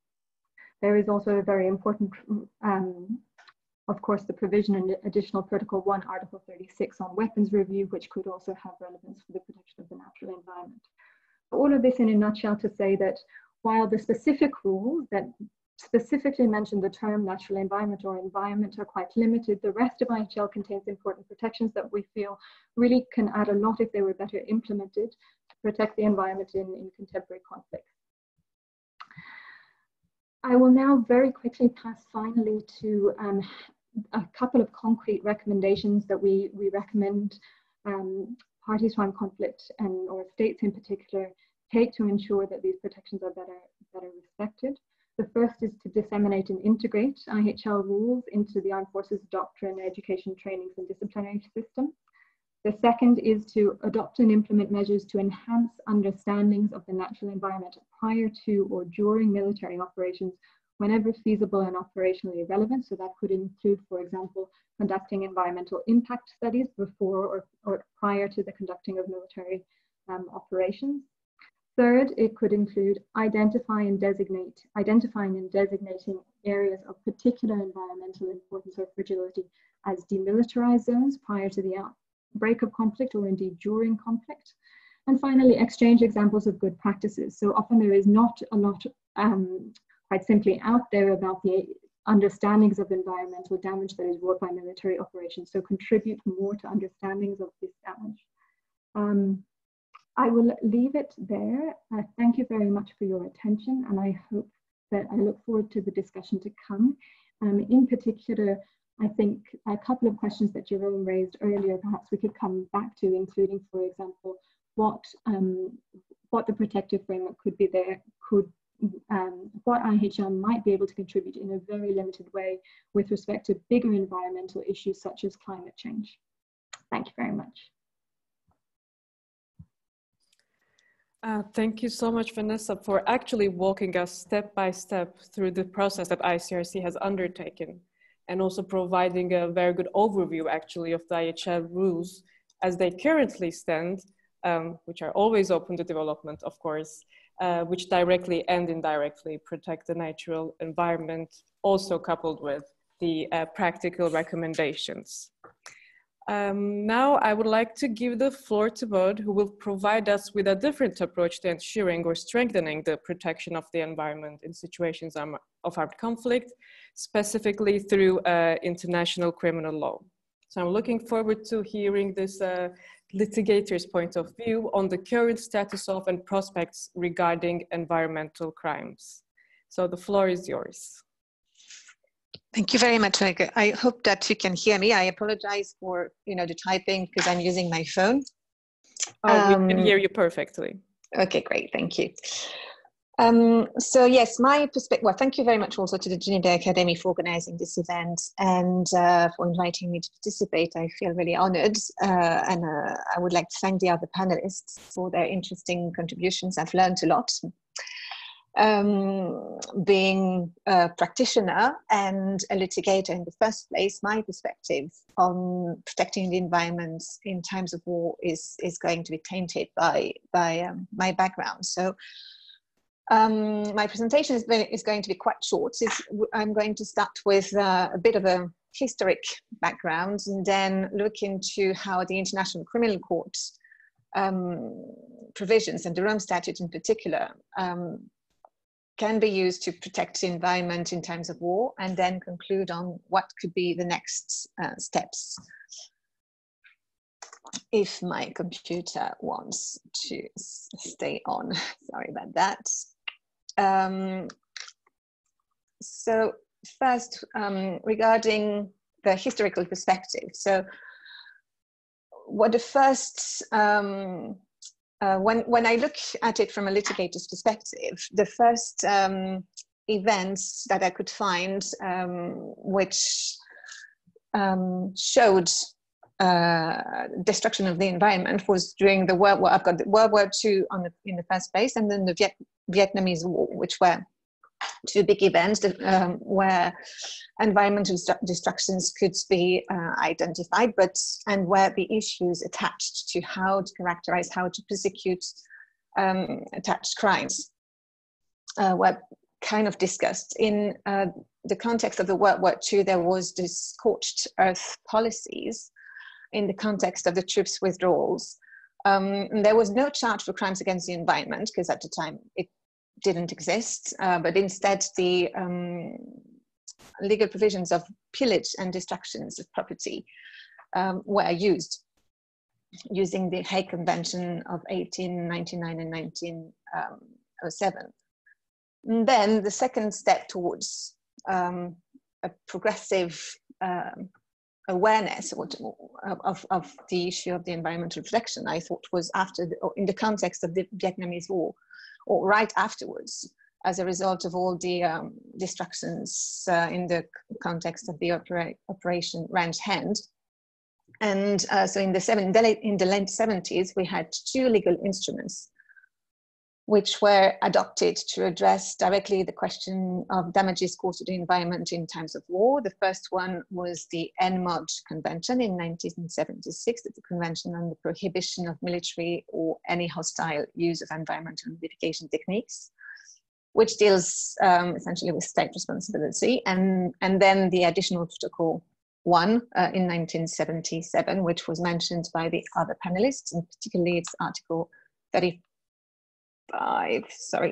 Speaker 5: There is also a very important, of course, the provision in additional Protocol 1, Article 36 on weapons review, which could also have relevance for the protection of the natural environment. All of this in a nutshell to say that while the specific rules that specifically mention the term natural environment or environment are quite limited, the rest of IHL contains important protections that we feel really can add a lot if they were better implemented to protect the environment in contemporary conflicts. I will now very quickly pass finally to a couple of concrete recommendations that we recommend parties to armed conflict or states in particular take to ensure that these protections are better respected. The first is to disseminate and integrate IHL rules into the armed forces doctrine, education, trainings, and disciplinary system. The second is to adopt and implement measures to enhance understandings of the natural environment prior to or during military operations whenever feasible and operationally relevant. So that could include, for example, conducting environmental impact studies before or prior to the conducting of military operations. Third, it could include identifying and designating areas of particular environmental importance or fragility as demilitarized zones prior to the outbreak of conflict or indeed during conflict. And finally, exchange examples of good practices. So often there is not a lot quite simply out there about the understandings of environmental damage that is wrought by military operations. So contribute more to understandings of this damage. I will leave it there. Thank you very much for your attention, and I look forward to the discussion to come. In particular, I think a couple of questions that Jerome raised earlier, perhaps we could come back to, including, for example, what the protective framework could be there, what IHL might be able to contribute in a very limited way with respect to bigger environmental issues such as climate change. Thank you very much.
Speaker 2: Thank you so much, Vanessa, for actually walking us step by step through the process that ICRC has undertaken, and also providing a very good overview actually of the IHL rules as they currently stand, which are always open to development, of course, which directly and indirectly protect the natural environment, also coupled with the practical recommendations. Now I would like to give the floor to Maud, who will provide us with a different approach to ensuring or strengthening the protection of the environment in situations of armed conflict, specifically through international criminal law. So I'm looking forward to hearing this litigator's point of view on the current status of and prospects regarding environmental crimes. So the floor is yours.
Speaker 6: Thank you very much, Meike. I hope that you can hear me. I apologize for the typing because I'm using my phone.
Speaker 2: Oh, we can hear you perfectly.
Speaker 6: Okay, great. Thank you. So yes, my perspective, well, thank you very much also to the Geneva Academy for organizing this event and for inviting me to participate. I feel really honored, and I would like to thank the other panelists for their interesting contributions. I've learned a lot. Being a practitioner and a litigator in the first place, my perspective on protecting the environment in times of war is going to be tainted by my background. So my presentation is going to be quite short. I'm going to start with a bit of a historic background and then look into how the International Criminal Court provisions and the Rome Statute in particular can be used to protect the environment in times of war, and then conclude on what could be the next steps. If my computer wants to stay on, sorry about that. So first, regarding the historical perspective. So what the first, when I look at it from a litigator's perspective, the first events that I could find which showed destruction of the environment was during the World War. I've got the World War II in the first place, and then the Vietnamese War, which were two big events where environmental destructions could be identified, and where the issues attached to how to characterize, how to prosecute attached crimes were kind of discussed. In the context of the World War II, there was this scorched earth policies in the context of the troops' withdrawals. There was no charge for crimes against the environment, because at the time it didn't exist, but instead the legal provisions of pillage and destructions of property were used, using the Hague Convention of 1899 and 1907. And then the second step towards a progressive awareness of the issue of the environmental protection, I thought, was in the context of the Vietnamese War, or right afterwards, as a result of all the destructions in the context of the Operation Ranch Hand. And so in the late 70s, we had two legal instruments which were adopted to address directly the question of damages caused to the environment in times of war. The first one was the NMOD Convention in 1976, the Convention on the Prohibition of Military or any hostile use of environmental modification techniques, which deals essentially with state responsibility. And then the additional protocol 1 in 1977, which was mentioned by the other panelists, and particularly its Article 35,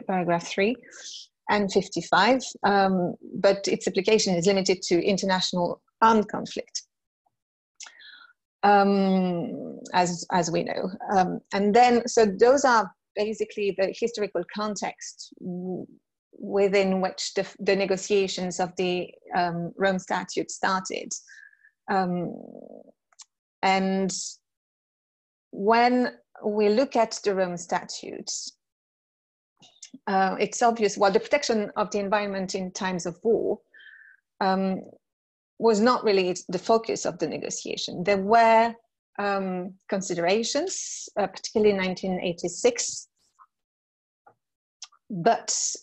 Speaker 6: paragraph 3 and 55, but its application is limited to international armed conflict, as we know. And then, so those are basically the historical context within which the negotiations of the Rome Statute started. And when we look at the Rome Statute, it's obvious, well, the protection of the environment in times of war was not really the focus of the negotiation. There were considerations, particularly in 1986, but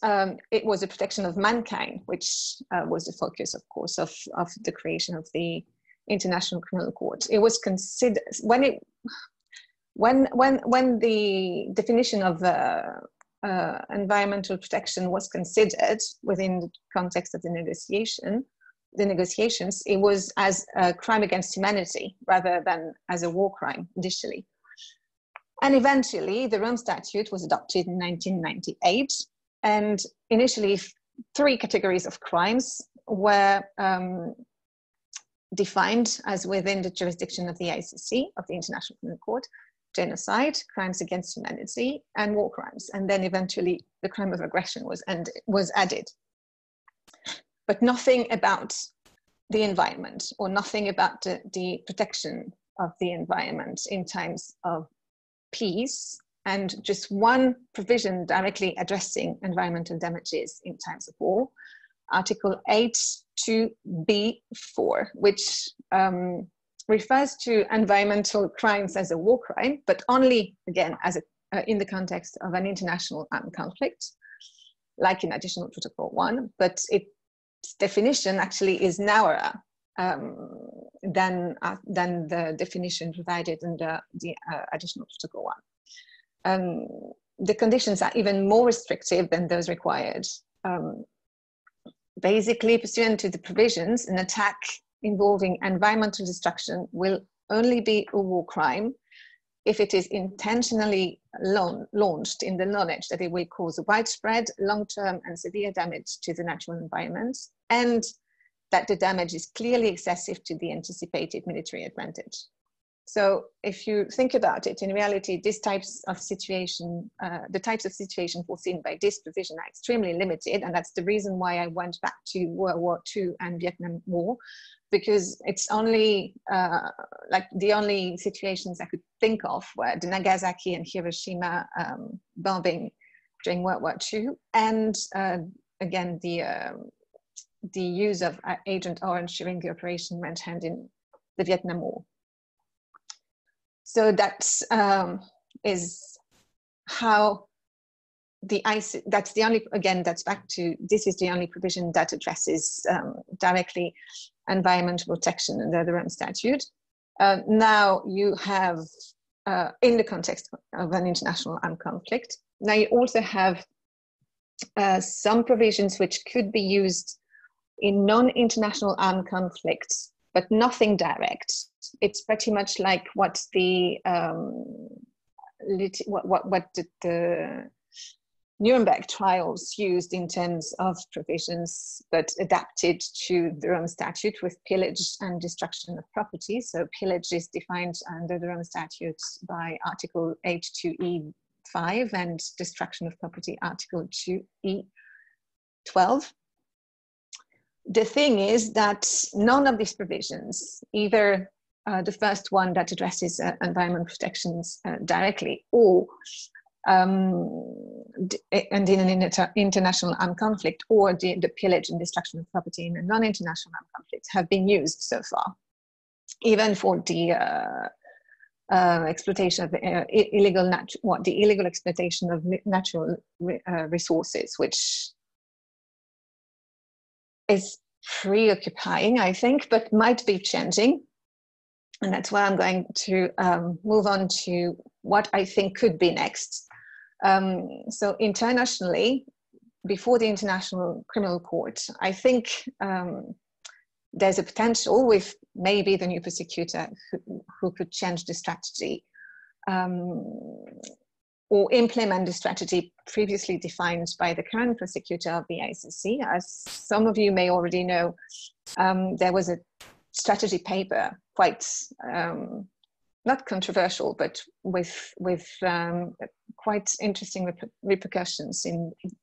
Speaker 6: it was the protection of mankind, which was the focus, of course, of the creation of the International Criminal Court. It was considered, when the definition of environmental protection was considered within the context of the negotiations, it was as a crime against humanity rather than as a war crime initially. And eventually the Rome Statute was adopted in 1998, and initially 3 categories of crimes were defined as within the jurisdiction of the ICC, of the International Criminal Court: genocide, crimes against humanity, and war crimes. And then eventually the crime of aggression was added. But nothing about the environment, or nothing about the protection of the environment in times of peace, and just one provision directly addressing environmental damages in times of war, Article 8.2b.4, which refers to environmental crimes as a war crime, but only, again, as in the context of an international armed conflict, like in Additional Protocol 1, but its definition actually is narrower than the definition provided under the Additional Protocol 1. The conditions are even more restrictive than those required. Basically, pursuant to the provisions, an attack involving environmental destruction will only be a war crime if it is intentionally launched in the knowledge that it will cause widespread, long-term and severe damage to the natural environment, and that the damage is clearly excessive to the anticipated military advantage. So if you think about it, in reality, these types of situation, the types of situation foreseen by this provision are extremely limited, and that's the reason why I went back to World War II and Vietnam War, because it's only like the only situations I could think of were the Nagasaki and Hiroshima bombing during World War II, and again the use of Agent Orange during the Operation Red Hand in the Vietnam War. So that is how the ICC, that's the only, again, that's back to, this is the only provision that addresses directly environmental protection under the Rome Statute. Now you have, in the context of an international armed conflict, now you also have some provisions which could be used in non-international armed conflicts, but nothing direct. It's pretty much like what the the Nuremberg trials used in terms of provisions, but adapted to the Rome Statute with pillage and destruction of property. So pillage is defined under the Rome Statute by Article 8.2e5 and destruction of property Article 2e12. The thing is that none of these provisions, either the first one that addresses environmental protections directly, or and in an international armed conflict, or the pillage and destruction of property in a non-international armed conflict, have been used so far, even for the exploitation of the illegal exploitation of natural resources, which is preoccupying, I think, but might be changing. And that's why I'm going to move on to what I think could be next. So internationally, before the International Criminal Court, I think there's a potential with maybe the new prosecutor who could change the strategy or implement the strategy previously defined by the current prosecutor of the ICC. As some of you may already know, there was a strategy paper, quite not controversial, but with quite interesting repercussions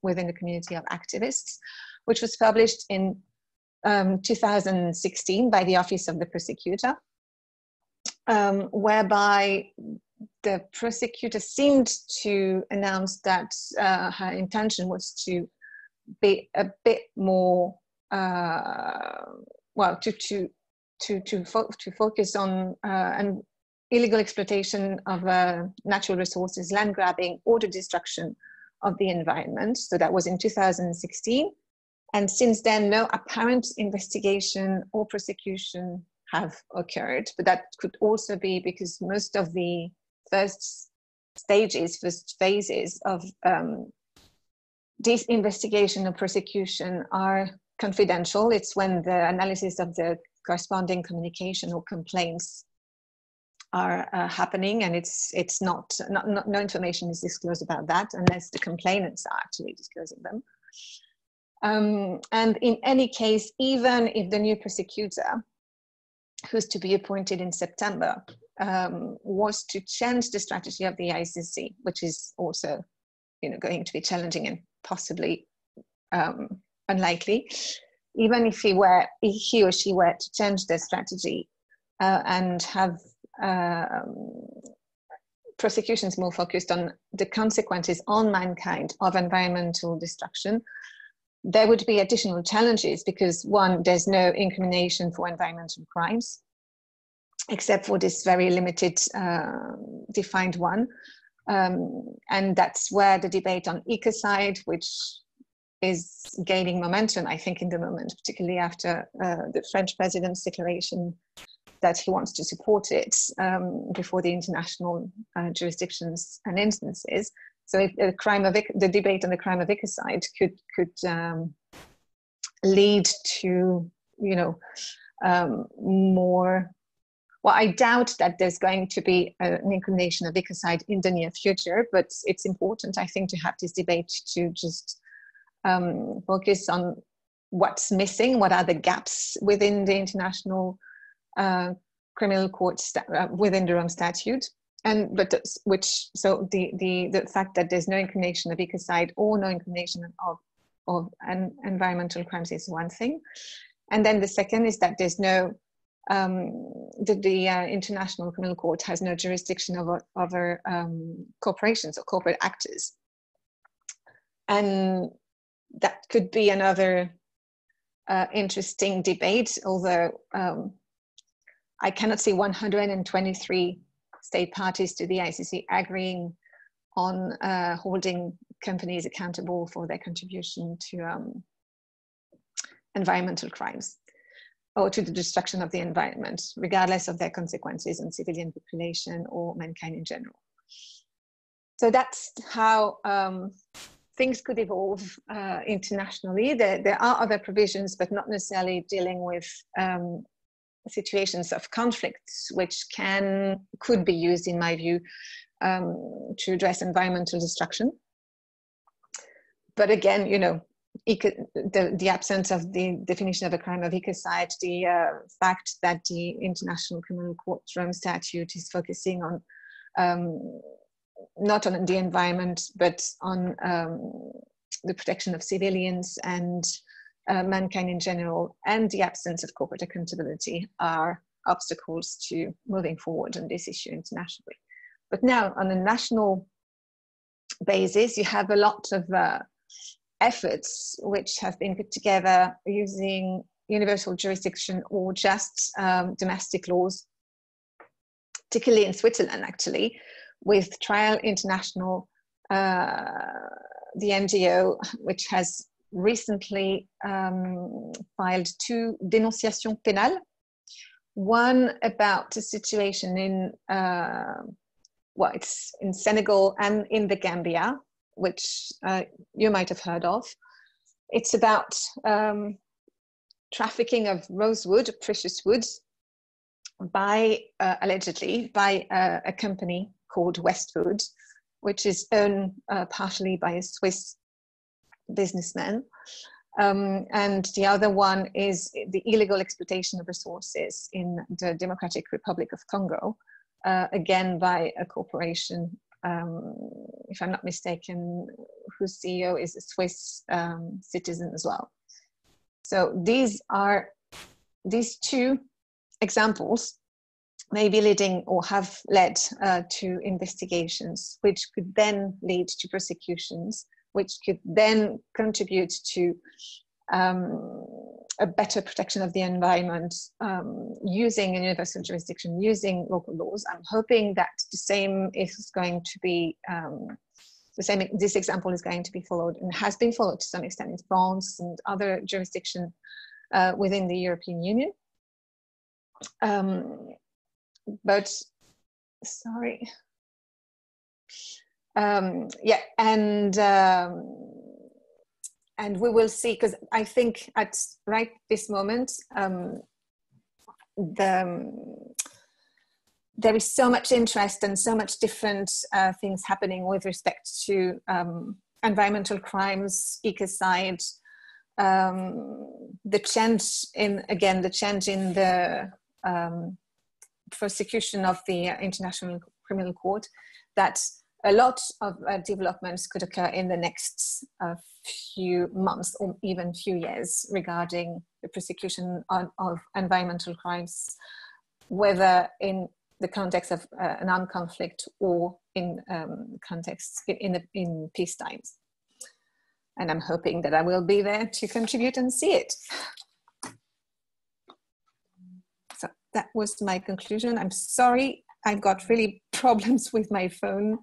Speaker 6: within the community of activists, which was published in 2016 by the Office of the Prosecutor, whereby the prosecutor seemed to announce that her intention was to be a bit more, well, to focus on an illegal exploitation of natural resources, land grabbing, or the destruction of the environment. So that was in 2016. And since then, no apparent investigation or prosecution have occurred. But that could also be because most of the first phases of this investigation or prosecution are confidential. It's when the analysis of the corresponding communication or complaints are happening, and it's not no information is disclosed about that unless the complainants are actually disclosing them. And in any case, even if the new prosecutor, who's to be appointed in September, was to change the strategy of the ICC, which is also, going to be challenging and possibly unlikely. Even if he or she were to change their strategy and have prosecutions more focused on the consequences on mankind of environmental destruction, there would be additional challenges because, one, there's no incrimination for environmental crimes, except for this very limited defined one. And that's where the debate on ecocide, which is gaining momentum, I think, in the moment, particularly after the French president's declaration that he wants to support it before the international jurisdictions and instances. So if the debate on the crime of ecocide could lead to, more. Well, I doubt that there's going to be an inclination of ecocide in the near future, but it's important, I think, to have this debate to just focus on what's missing, what are the gaps within the international criminal court within the Rome Statute, so the fact that there's no inclination of ecocide or no inclination of environmental crimes is one thing, and then the second is that there's no the International Criminal Court has no jurisdiction over corporations or corporate actors, and that could be another interesting debate, although I cannot see 123 state parties to the ICC agreeing on holding companies accountable for their contribution to environmental crimes or to the destruction of the environment, regardless of their consequences on civilian population or mankind in general. So that's how things could evolve internationally. There are other provisions, but not necessarily dealing with situations of conflicts, which could be used, in my view, to address environmental destruction. But again, the absence of the definition of a crime of ecocide, the fact that the International Criminal Court Rome Statute is focusing on not on the environment, but on the protection of civilians and mankind in general, and the absence of corporate accountability are obstacles to moving forward on this issue internationally. But now, on a national basis, you have a lot of efforts which have been put together using universal jurisdiction or just domestic laws, particularly in Switzerland, actually, with Trial International, the NGO, which has recently filed 2 dénonciations pénales, one about the situation in, it's in Senegal and in the Gambia, which you might have heard of. It's about trafficking of rosewood, precious woods, allegedly by a company called Westwood, which is owned partially by a Swiss businessman. And the other one is the illegal exploitation of resources in the Democratic Republic of Congo, again by a corporation, if I'm not mistaken, whose CEO is a Swiss citizen as well. So these 2 examples may be leading or have led to investigations, which could then lead to prosecutions, which could then contribute to a better protection of the environment using a universal jurisdiction, using local laws. I'm hoping that the same is going to be, this example is going to be followed and has been followed to some extent in France and other jurisdictions within the European Union. But sorry. And we will see, because I think at right this moment, there is so much interest and so much different things happening with respect to environmental crimes, ecocide, the change in the prosecution of the International Criminal Court, that a lot of developments could occur in the next few months or even few years regarding the prosecution of environmental crimes, whether in the context of an armed conflict or contexts in peace times. And I'm hoping that I will be there to contribute and see it. So that was my conclusion. I'm sorry, I've got really problems with my phone,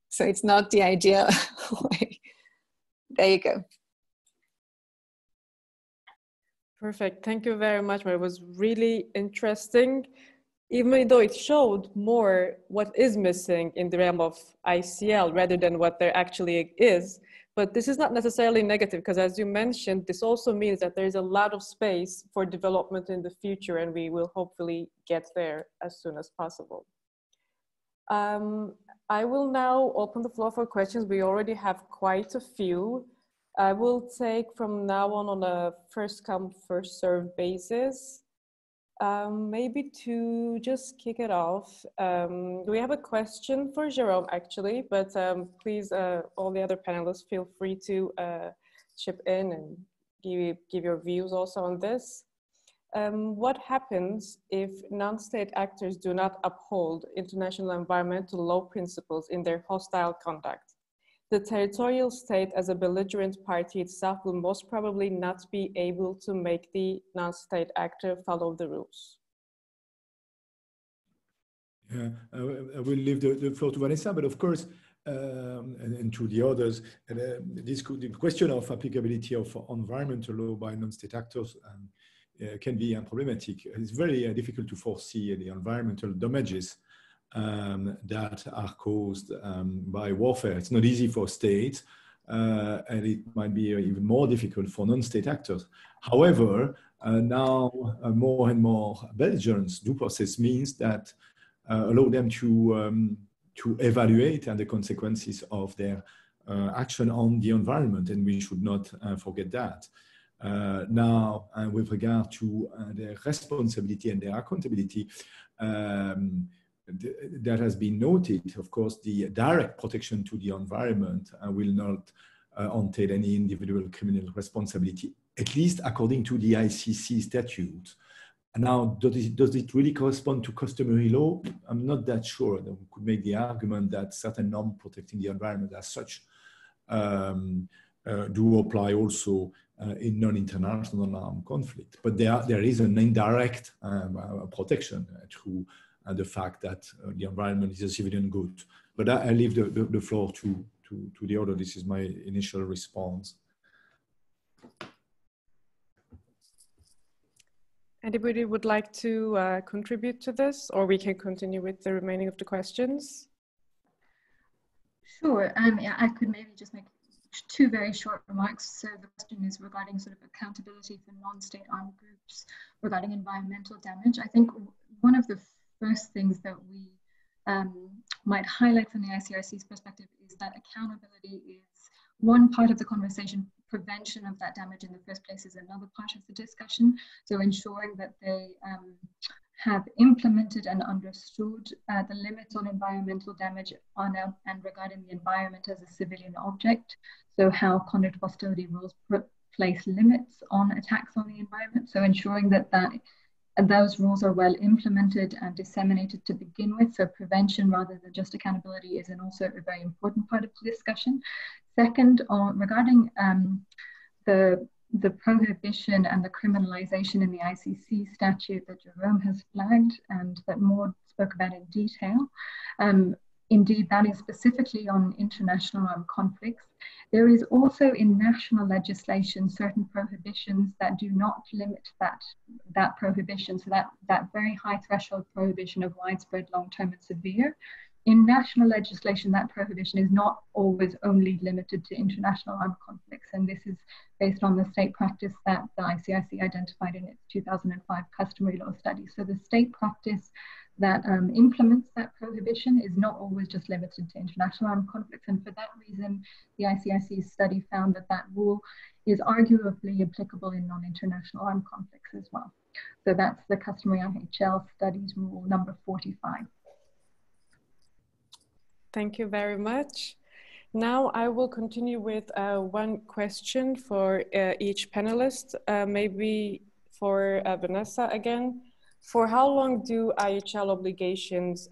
Speaker 6: so it's not the ideal way. There you go.
Speaker 2: Perfect. Thank you very much. It was really interesting, even though it showed more what is missing in the realm of ICL rather than what there actually is. But this is not necessarily negative, because as you mentioned, this also means that there is a lot of space for development in the future, and we will hopefully get there as soon as possible. I will now open the floor for questions. We already have quite a few. I will take from now on a first come, first served basis. Maybe to just kick it off, we have a question for Jerome actually, but please, all the other panelists, feel free to chip in and give your views also on this. What happens if non-state actors do not uphold international environmental law principles in their hostile conduct? The territorial state as a belligerent party itself will most probably not be able to make the non-state actor follow the rules.
Speaker 3: Yeah, I will leave the floor to Vanessa, but of course, and to the others, the question of applicability of environmental law by non-state actors can be problematic. It's very difficult to foresee the environmental damages that are caused by warfare. It's not easy for states, and it might be even more difficult for non-state actors. However, now more and more belligerence due process means that allow them to evaluate the consequences of their action on the environment, and we should not forget that. Now, with regard to their responsibility and their accountability, that has been noted. Of course, the direct protection to the environment will not entail any individual criminal responsibility, at least according to the ICC statute. Now, does it really correspond to customary law? I'm not that sure. We could make the argument that certain norms protecting the environment as such do apply also in non-international armed conflict. But there is an indirect protection through the fact that the environment is a civilian good. But I leave the floor to the other. This is my initial response.
Speaker 2: Anybody would like to contribute to this, or we can continue with the remaining of the questions?
Speaker 5: Sure. Yeah, I could maybe just make two very short remarks. So the question is regarding sort of accountability for non-state armed groups regarding environmental damage. I think one of the first things that we might highlight from the ICRC's perspective is that accountability is one part of the conversation. Prevention of that damage in the first place is another part of the discussion. So ensuring that they have implemented and understood the limits on environmental damage and regarding the environment as a civilian object. So how conduct hostility rules place limits on attacks on the environment. So ensuring that those rules are well implemented and disseminated to begin with. So prevention rather than just accountability is also a very important part of the discussion. Second, regarding the prohibition and the criminalization in the ICC statute that Jerome has flagged and that Maud spoke about in detail. Indeed, that is specifically on international armed conflicts. There is also in national legislation certain prohibitions that do not limit that prohibition. So that very high threshold prohibition of widespread, long-term and severe. In national legislation, that prohibition is not always only limited to international armed conflicts. And this is based on the state practice that the ICRC identified in its 2005 customary law study. So the state practice that implements that prohibition is not always just limited to international armed conflicts. And for that reason, the ICRC's study found that that rule is arguably applicable in non-international armed conflicts as well. So that's the customary IHL studies rule number 45.
Speaker 2: Thank you very much. Now I will continue with one question for each panelist, maybe for Vanessa again. For how long do IHL obligations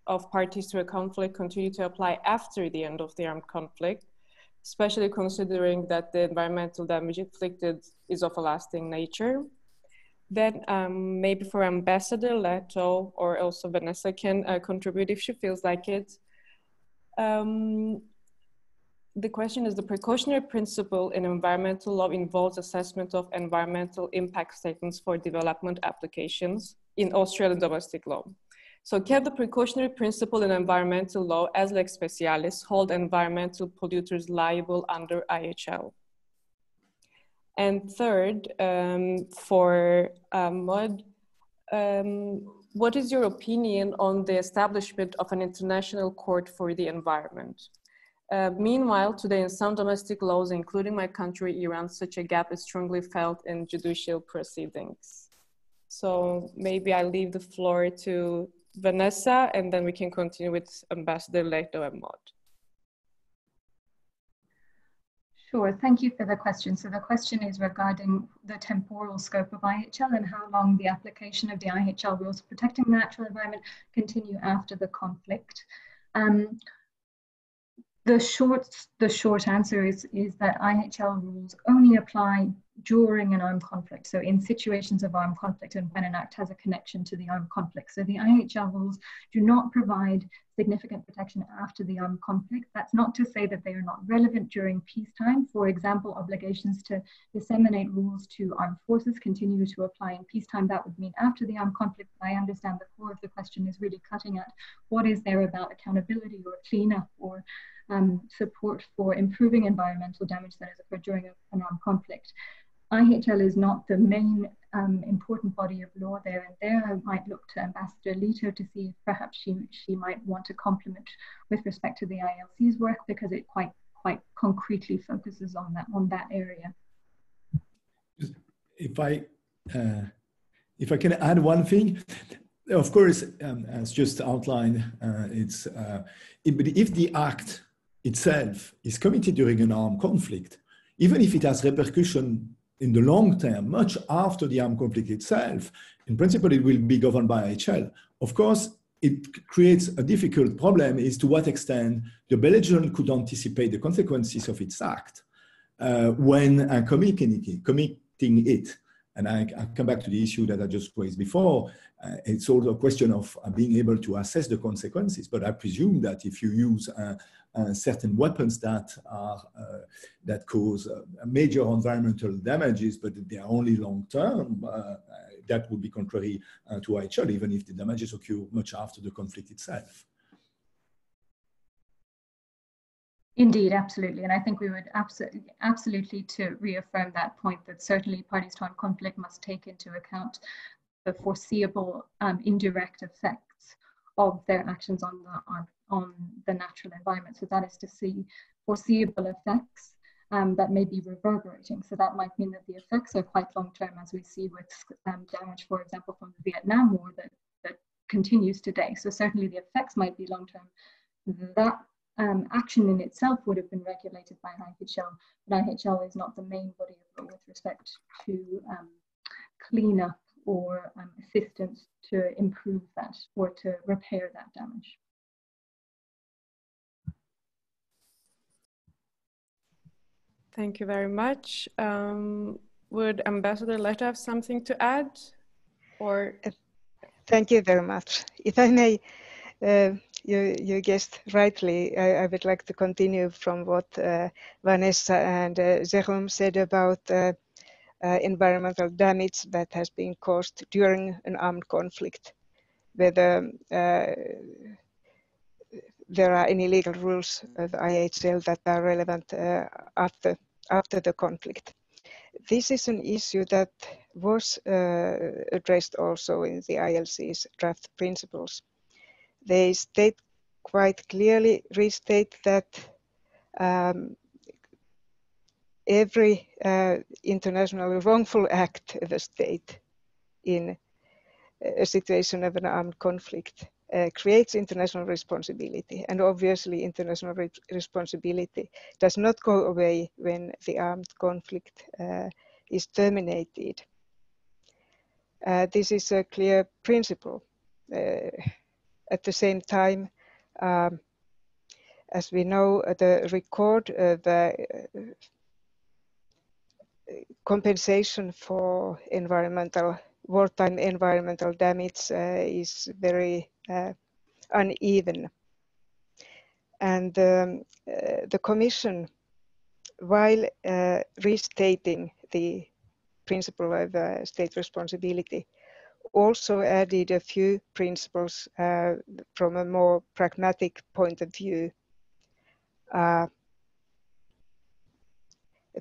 Speaker 2: of parties to a conflict continue to apply after the end of the armed conflict, especially considering that the environmental damage inflicted is of a lasting nature. Then maybe for Ambassador Leto or also Vanessa can contribute if she feels like it. The question is, the precautionary principle in environmental law involves assessment of environmental impact statements for development applications in Australian domestic law. So can the precautionary principle in environmental law as lex specialis hold environmental polluters liable under IHL? And third, for Maud, what is your opinion on the establishment of an international court for the environment? Meanwhile, today in some domestic laws, including my country, Iran, such a gap is strongly felt in judicial proceedings. So maybe I leave the floor to Vanessa, and then we can continue with Ambassador Leto and Maud.
Speaker 5: Sure, thank you for the question. So the question is regarding the temporal scope of IHL and how long the application of the IHL rules protecting the natural environment continue after the conflict. The short answer is that IHL rules only apply during an armed conflict. So in situations of armed conflict and when an act has a connection to the armed conflict. So the IHL rules do not provide significant protection after the armed conflict. That's not to say that they are not relevant during peacetime. For example, obligations to disseminate rules to armed forces continue to apply in peacetime. That would mean after the armed conflict. But I understand the core of the question is really cutting at what is there about accountability or cleanup or support for improving environmental damage that has occurred during an armed conflict. IHL is not the main important body of law there, and there I might look to Ambassador Leto to see if perhaps she might want to complement with respect to the ILC's work, because it quite concretely focuses on that area.
Speaker 3: If I can add one thing, of course, as just outlined, if the act itself is committed during an armed conflict, even if it has repercussion in the long term, much after the armed conflict itself, in principle, it will be governed by IHL. Of course, it creates a difficult problem is to what extent the belligerent could anticipate the consequences of its act when committing it. And I come back to the issue that I just raised before. It's also a question of being able to assess the consequences. But I presume that if you use certain weapons that cause major environmental damages, but they are only long term, that would be contrary to IHL, even if the damages occur much after the conflict itself.
Speaker 5: Indeed, absolutely. And I think we would absolutely to reaffirm that point, that certainly parties to armed conflict must take into account the foreseeable indirect effects of their actions on the natural environment. So that is to see foreseeable effects that may be reverberating. So that might mean that the effects are quite long-term, as we see with damage, for example, from the Vietnam War that continues today. So certainly the effects might be long-term. That action in itself would have been regulated by IHL, but IHL is not the main body of law with respect to cleanup or assistance to improve that or to repair that damage.
Speaker 2: Thank you very much. Would Ambassador Leto have something to add? Or
Speaker 4: thank you very much. If I may, you guessed rightly, I would like to continue from what Vanessa and Jérôme said about environmental damage that has been caused during an armed conflict, whether there are any legal rules of IHL that are relevant after the conflict. This is an issue that was addressed also in the ILC's draft principles. They state quite clearly, restate that every international wrongful act of a state in a situation of an armed conflict creates international responsibility. And obviously international responsibility does not go away when the armed conflict is terminated. This is a clear principle. At the same time, as we know, the record of compensation for wartime environmental damage is very uneven. And the Commission, while restating the principle of state responsibility, also added a few principles from a more pragmatic point of view,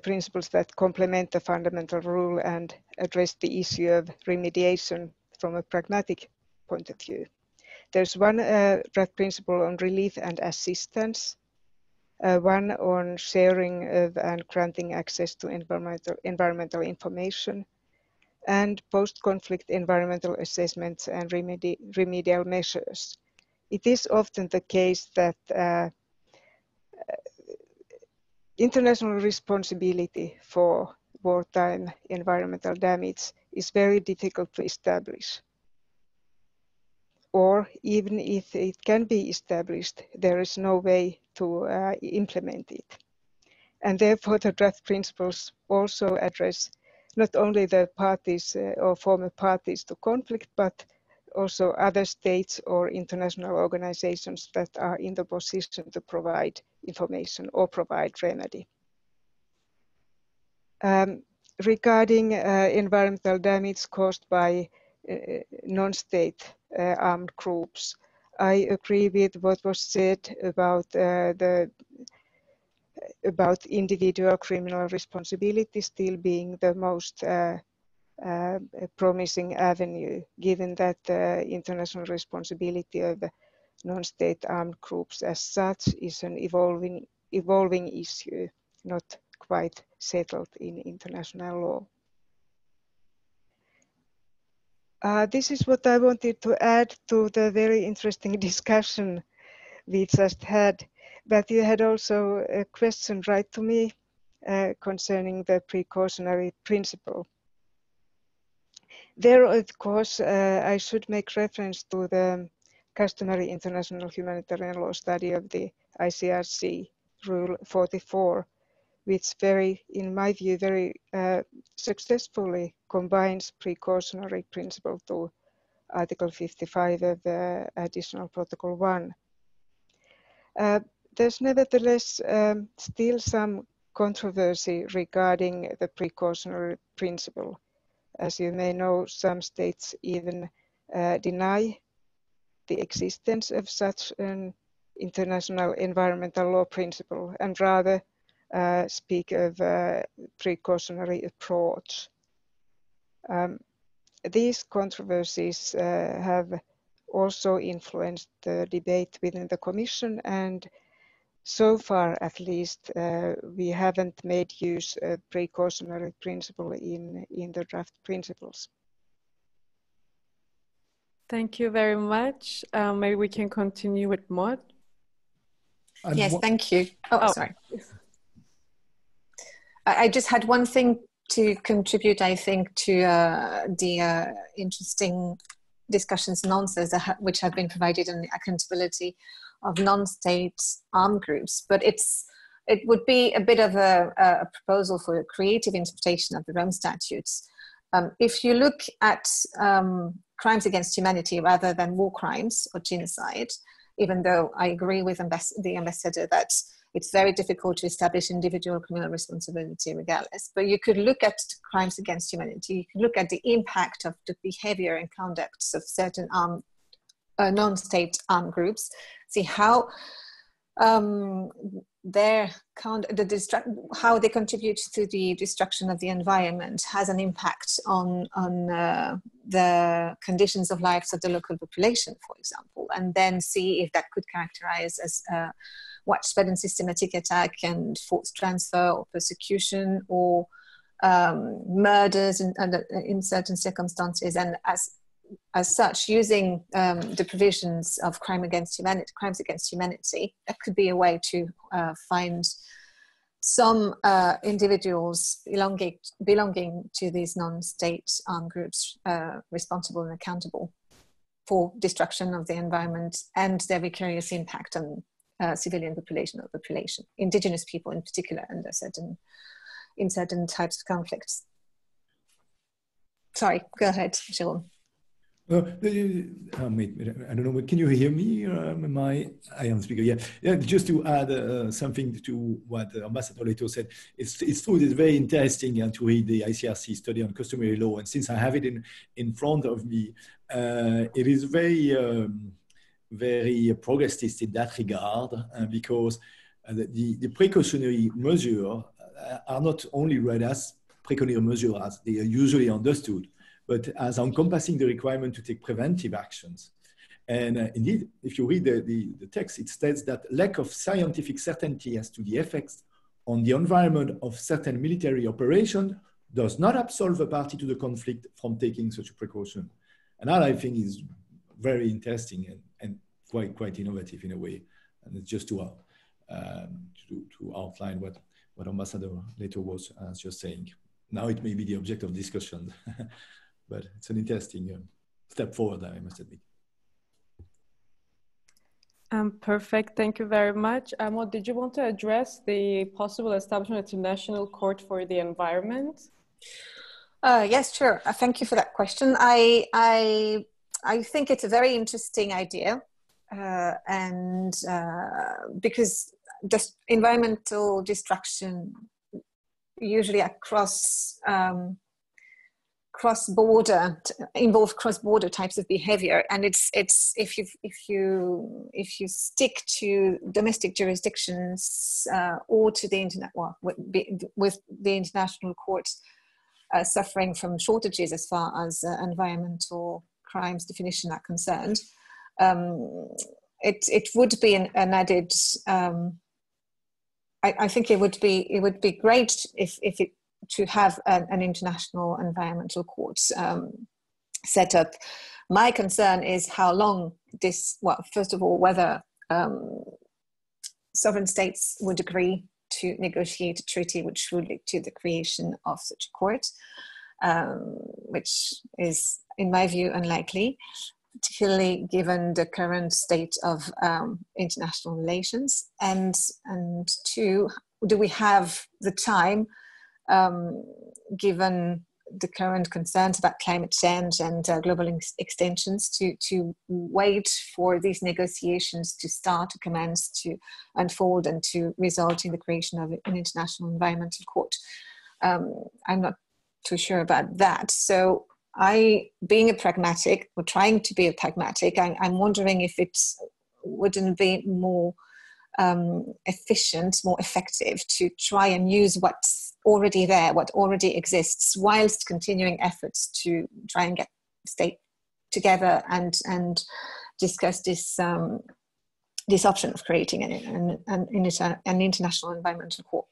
Speaker 4: principles that complement the fundamental rule and address the issue of remediation from a pragmatic point of view. There's one draft principle on relief and assistance, one on sharing of and granting access to environmental information, and post-conflict environmental assessments and remedial measures. It is often the case that international responsibility for wartime environmental damage is very difficult to establish. Or even if it can be established, there is no way to implement it. And therefore the draft principles also address not only the parties or former parties to conflict, but also other states or international organizations that are in the position to provide information or provide remedy. Regarding environmental damage caused by non-state armed groups, I agree with what was said about individual criminal responsibility still being the most promising avenue, given that international responsibility of non-state armed groups as such is an evolving issue, not quite settled in international law. This is what I wanted to add to the very interesting discussion we just had, but you had also a question right to me concerning the precautionary principle. There, of course, I should make reference to the customary international humanitarian law study of the ICRC, Rule 44, which in my view, very successfully combines precautionary principle to Article 55 of the Additional Protocol 1. There's nevertheless still some controversy regarding the precautionary principle. As you may know, some states even deny the existence of such an international environmental law principle and rather speak of a precautionary approach. These controversies have also influenced the debate within the Commission, and so far at least we haven't made use of precautionary principle in the draft principles.
Speaker 2: Thank you very much. Maybe we can continue with Maud.
Speaker 6: Yes, thank you. Oh, sorry. I just had one thing to contribute, I think, to the interesting discussions and answers which have been provided on the accountability of non-state armed groups. But it would be a bit of a proposal for a creative interpretation of the Rome Statutes. If you look at crimes against humanity rather than war crimes or genocide, even though I agree with the ambassador that it's very difficult to establish individual criminal responsibility regardless. But you could look at crimes against humanity, you could look at the impact of the behavior and conducts of certain non-state armed groups, see how how they contribute to the destruction of the environment has an impact on the conditions of lives of the local population, for example, and then see if that could characterize as widespread and systematic attack and forced transfer or persecution or murders in certain circumstances, and as such, using the provisions of crimes against humanity, that could be a way to find some individuals belonging to these non-state armed groups responsible and accountable. for destruction of the environment and their vicarious impact on civilian population or population, indigenous people in particular, under in certain types of conflicts. Sorry, go ahead, Sharon.
Speaker 3: I don't know, can you hear me? I am speaker, yeah. Just to add something to what Ambassador Leto said, it's true, it's very interesting to read the ICRC study on customary law. And since I have it in front of me, it is very, very progressist in that regard, because the precautionary measures are not only read as precautionary measures as they are usually understood, but as encompassing the requirement to take preventive actions. And indeed, if you read the text, it states that lack of scientific certainty as to the effects on the environment of certain military operations does not absolve a party to the conflict from taking such a precaution. And that, I think, is very interesting and quite innovative in a way. And it's just to outline what Ambassador Leto was just saying. Now it may be the object of discussion. But it's an interesting step forward, I must admit.
Speaker 2: Perfect, thank you very much. Amo, did you want to address the possible establishment of an international court for the environment?
Speaker 6: Yes, sure. Thank you for that question. I think it's a very interesting idea, and because the environmental destruction usually across cross-border involve cross-border types of behavior, and it's if you stick to domestic jurisdictions or to the internet, well, with the international courts suffering from shortages as far as environmental crimes definition are concerned, it would be an added. I think it would be great if it to have an international environmental court set up. My concern is how long this, well, first of all, whether sovereign states would agree to negotiate a treaty which would lead to the creation of such a court, which is, in my view, unlikely, particularly given the current state of international relations. And two, do we have the time, given the current concerns about climate change and global extensions, to wait for these negotiations to start, to commence, to unfold, and to result in the creation of an international environmental court? I'm not too sure about that. So being a pragmatic, or trying to be a pragmatic, I'm wondering if it wouldn't be more efficient, more effective to try and use what's already there, what already exists, whilst continuing efforts to try and get state together and discuss this this option of creating an international environmental court.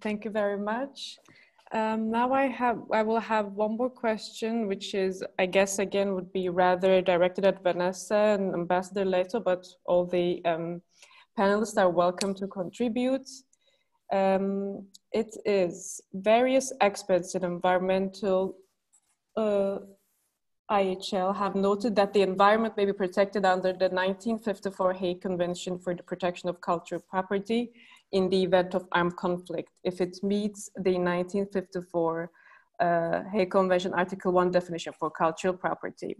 Speaker 2: Thank you very much. Now I will have one more question, which is, I guess, again, would be rather directed at Vanessa and Ambassador Leto, but all the panelists are welcome to contribute. It is, various experts in environmental IHL have noted that the environment may be protected under the 1954 Hague Convention for the Protection of Cultural Property in the event of armed conflict, if it meets the 1954 Hague Convention Article 1 definition for cultural property.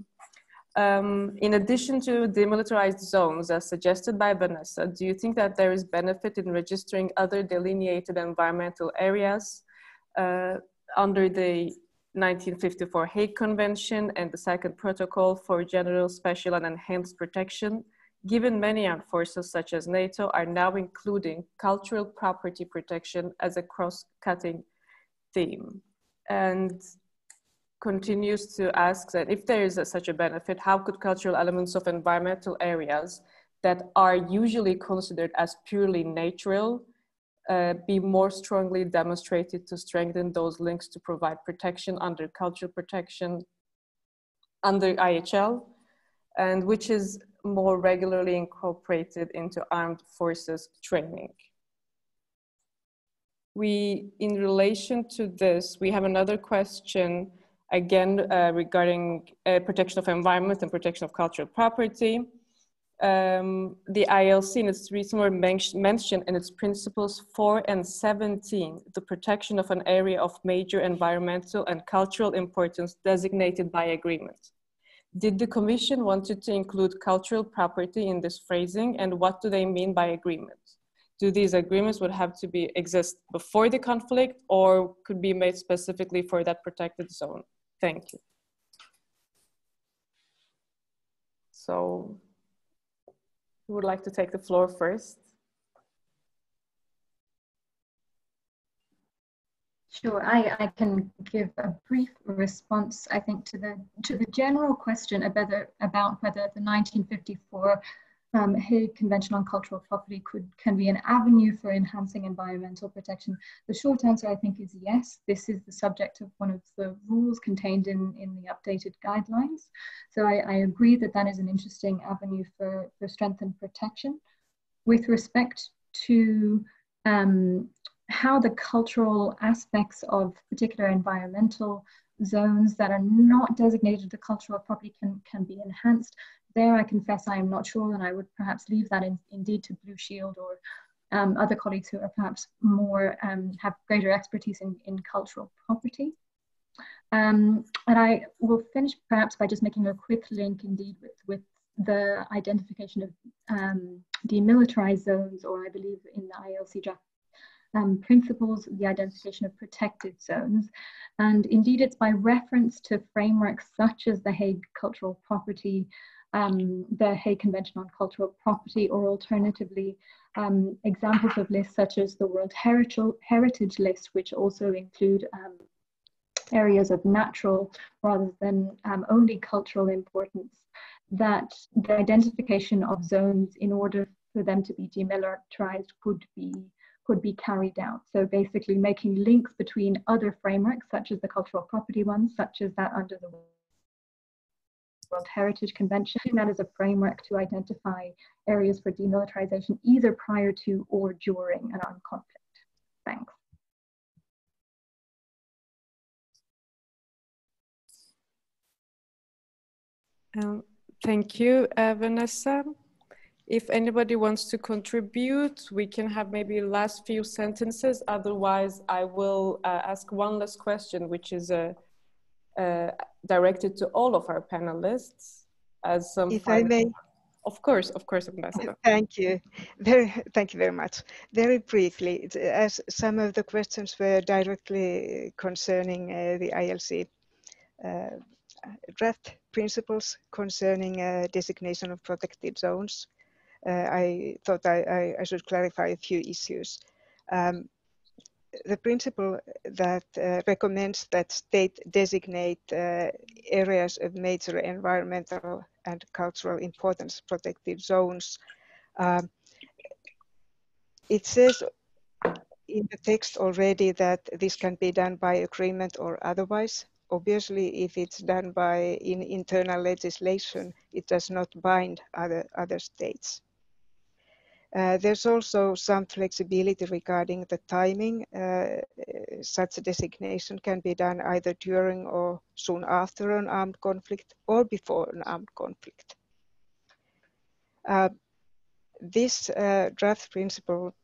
Speaker 2: In addition to demilitarized zones, as suggested by Vanessa, do you think that there is benefit in registering other delineated environmental areas under the 1954 Hague Convention and the Second Protocol for General, Special, and Enhanced Protection, given many armed forces such as NATO are now including cultural property protection as a cross-cutting theme? And continues to ask that if there is such a benefit, how could cultural elements of environmental areas that are usually considered as purely natural be more strongly demonstrated to strengthen those links to provide protection under cultural protection under IHL, and which is more regularly incorporated into armed forces training? In relation to this, we have another question again, regarding protection of environment and protection of cultural property. The ILC in its recent work mentioned in its principles 4 and 17, the protection of an area of major environmental and cultural importance designated by agreement. Did the Commission wanted to include cultural property in this phrasing, and what do they mean by agreement? Do these agreements would have to exist before the conflict or could be made specifically for that protected zone? Thank you. So, who would like to take the floor first?
Speaker 5: Sure, I can give a brief response, I think, to the general question about whether the 1954 Hague Convention on Cultural Property can be an avenue for enhancing environmental protection. The short answer, I think, is yes. This is the subject of one of the rules contained in the updated guidelines. So I agree that that is an interesting avenue for strengthened protection. With respect to how the cultural aspects of particular environmental zones that are not designated to cultural property can be enhanced, there I confess I am not sure, and I would perhaps leave that indeed to Blue Shield or other colleagues who are perhaps more, have greater expertise in cultural property. And I will finish perhaps by just making a quick link indeed with the identification of demilitarized zones, or I believe in the ILC draft principles, the identification of protected zones. And indeed, it's by reference to frameworks such as the Hague Cultural Property, the Hague Convention on Cultural Property, or alternatively, examples of lists such as the World Heritage List, which also include areas of natural rather than only cultural importance, that the identification of zones in order for them to be demilitarized could be carried out. So basically making links between other frameworks, such as the cultural property ones, such as that under the World Heritage Convention, that is a framework to identify areas for demilitarization either prior to or during an armed conflict. Thanks.
Speaker 2: Thank you, Vanessa. If anybody wants to contribute, we can have maybe last few sentences. Otherwise, I will ask one last question, which is directed to all of our panelists. As some
Speaker 4: if I may.
Speaker 2: Of course, Ambassador.
Speaker 4: Thank you. Thank you very much. Very briefly, as some of the questions were directly concerning the ILC draft principles concerning designation of protected zones, I thought I should clarify a few issues. The principle that recommends that state designate areas of major environmental and cultural importance protected zones, it says in the text already that this can be done by agreement or otherwise. Obviously, if it's done in internal legislation, it does not bind other states. There's also some flexibility regarding the timing. Such a designation can be done either during or soon after an armed conflict or before an armed conflict. This draft principle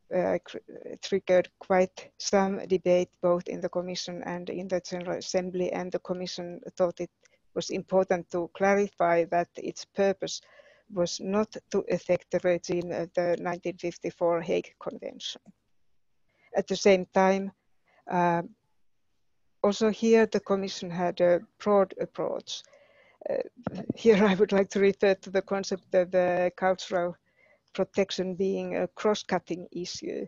Speaker 4: triggered quite some debate both in the Commission and in the General Assembly, and the Commission thought it was important to clarify that its purpose was not to affect the regime of the 1954 Hague Convention. At the same time, also here the Commission had a broad approach. Here I would like to refer to the concept of cultural protection being a cross-cutting issue.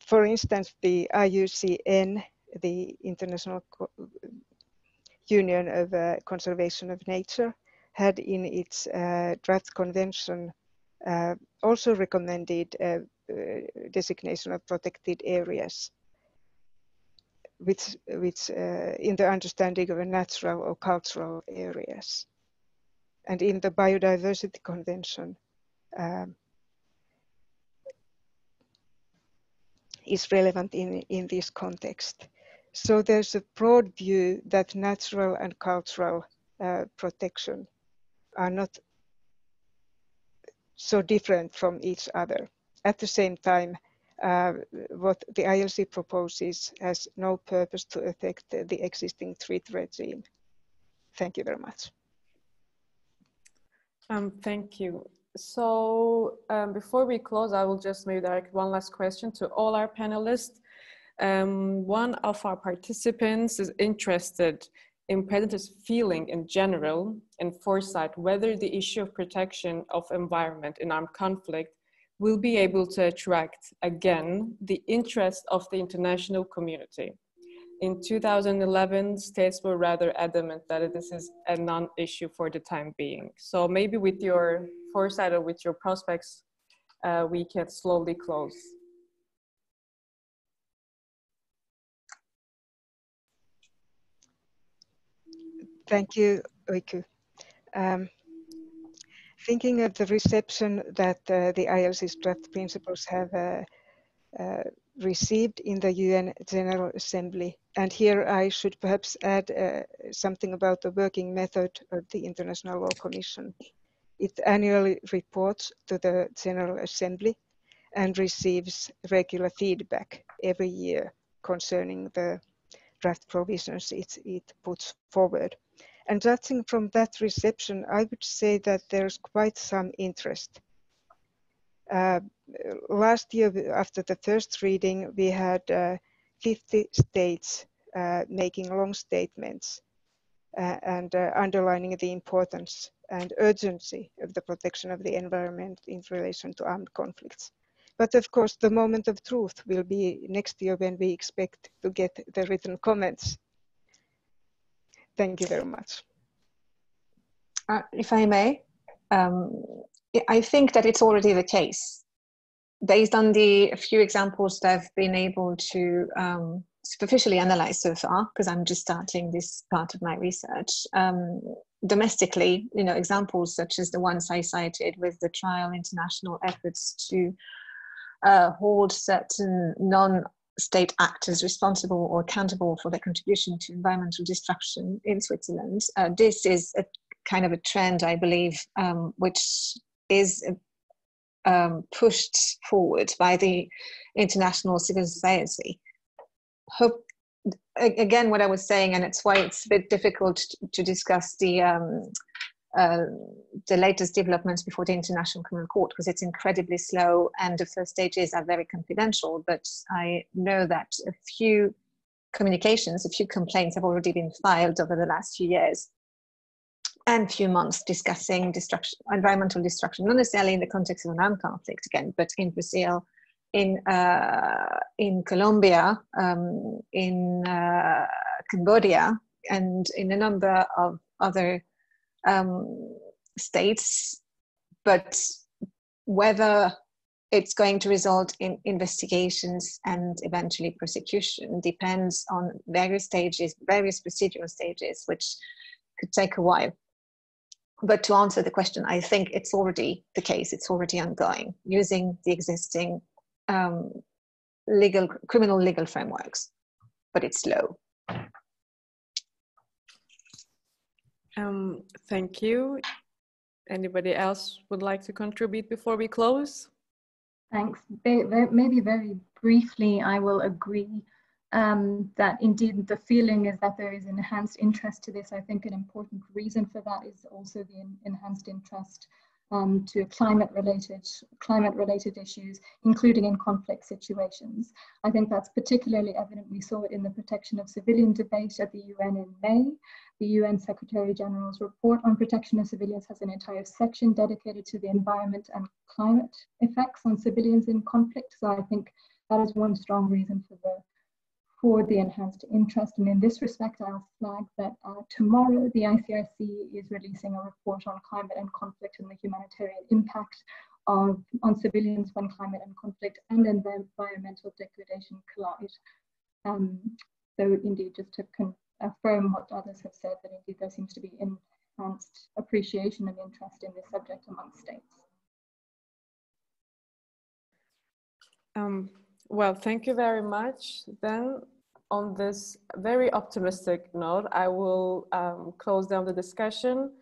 Speaker 4: For instance, the IUCN, the International Union of Conservation of Nature, had in its draft convention also recommended designation of protected areas, which in the understanding of a natural or cultural areas. And in the Biodiversity Convention is relevant in this context. So there's a broad view that natural and cultural protection are not so different from each other. At the same time, what the ILC proposes has no purpose to affect the existing treaty regime. Thank you very much.
Speaker 2: Thank you. So before we close, I will just maybe direct one last question to all our panelists. One of our participants is interested in predators' feeling in general and foresight whether the issue of protection of environment in armed conflict will be able to attract again the interest of the international community. In 2011, states were rather adamant that this is a non-issue for the time being. So maybe with your foresight or with your prospects, we can slowly close.
Speaker 4: Thank you, Oiku. Thinking of the reception that the ILC's draft principles have received in the UN General Assembly, and here I should perhaps add something about the working method of the International Law Commission. It annually reports to the General Assembly and receives regular feedback every year concerning the draft provisions it puts forward. And judging from that reception, I would say that there's quite some interest. Last year, after the first reading, we had 50 states making long statements and underlining the importance and urgency of the protection of the environment in relation to armed conflicts. But of course, the moment of truth will be next year when we expect to get the written comments. Thank you very much.
Speaker 6: If I may, I think that it's already the case. Based on the few examples that I've been able to superficially analyze so far, because I'm just starting this part of my research, domestically, examples such as the ones I cited with the trial international efforts to hold certain non-state actors responsible or accountable for their contribution to environmental destruction in Switzerland. This is a kind of a trend, I believe, which is pushed forward by the international civil society. Again, what I was saying, and it's why it's a bit difficult to discuss the latest developments before the International Criminal Court, because it's incredibly slow and the first stages are very confidential. But I know that a few communications, a few complaints have already been filed over the last few years and few months discussing environmental destruction, not necessarily in the context of an armed conflict again, but in Brazil, in Colombia, in Cambodia, and in a number of other states. But whether it's going to result in investigations and eventually prosecution depends on various stages, various procedural stages, which could take a while. But to answer the question, I think it's already the case, it's already ongoing, using the existing criminal legal frameworks, but it's slow.
Speaker 2: Thank you. Anybody else would like to contribute before we close?
Speaker 5: Thanks. Maybe very briefly, I will agree that indeed the feeling is that there is enhanced interest to this. I think an important reason for that is also the enhanced interest to climate-related issues, including in conflict situations. I think that's particularly evident. We saw it in the protection of civilian debate at the UN in May. The UN Secretary General's report on protection of civilians has an entire section dedicated to the environment and climate effects on civilians in conflict. So I think that is one strong reason for the enhanced interest. And in this respect, I'll flag that tomorrow the ICRC is releasing a report on climate and conflict and the humanitarian impact on civilians when climate and conflict and environmental degradation collide. So indeed, just to affirm what others have said, that indeed there seems to be enhanced appreciation and interest in this subject among states.
Speaker 2: Well, thank you very much. Then on this very optimistic note, I will close down the discussion.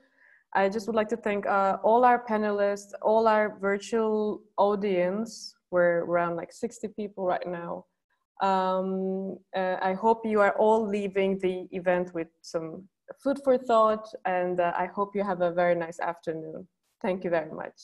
Speaker 2: I just would like to thank all our panelists, all our virtual audience. We're around like 60 people right now. I hope you are all leaving the event with some food for thought, and I hope you have a very nice afternoon. Thank you very much.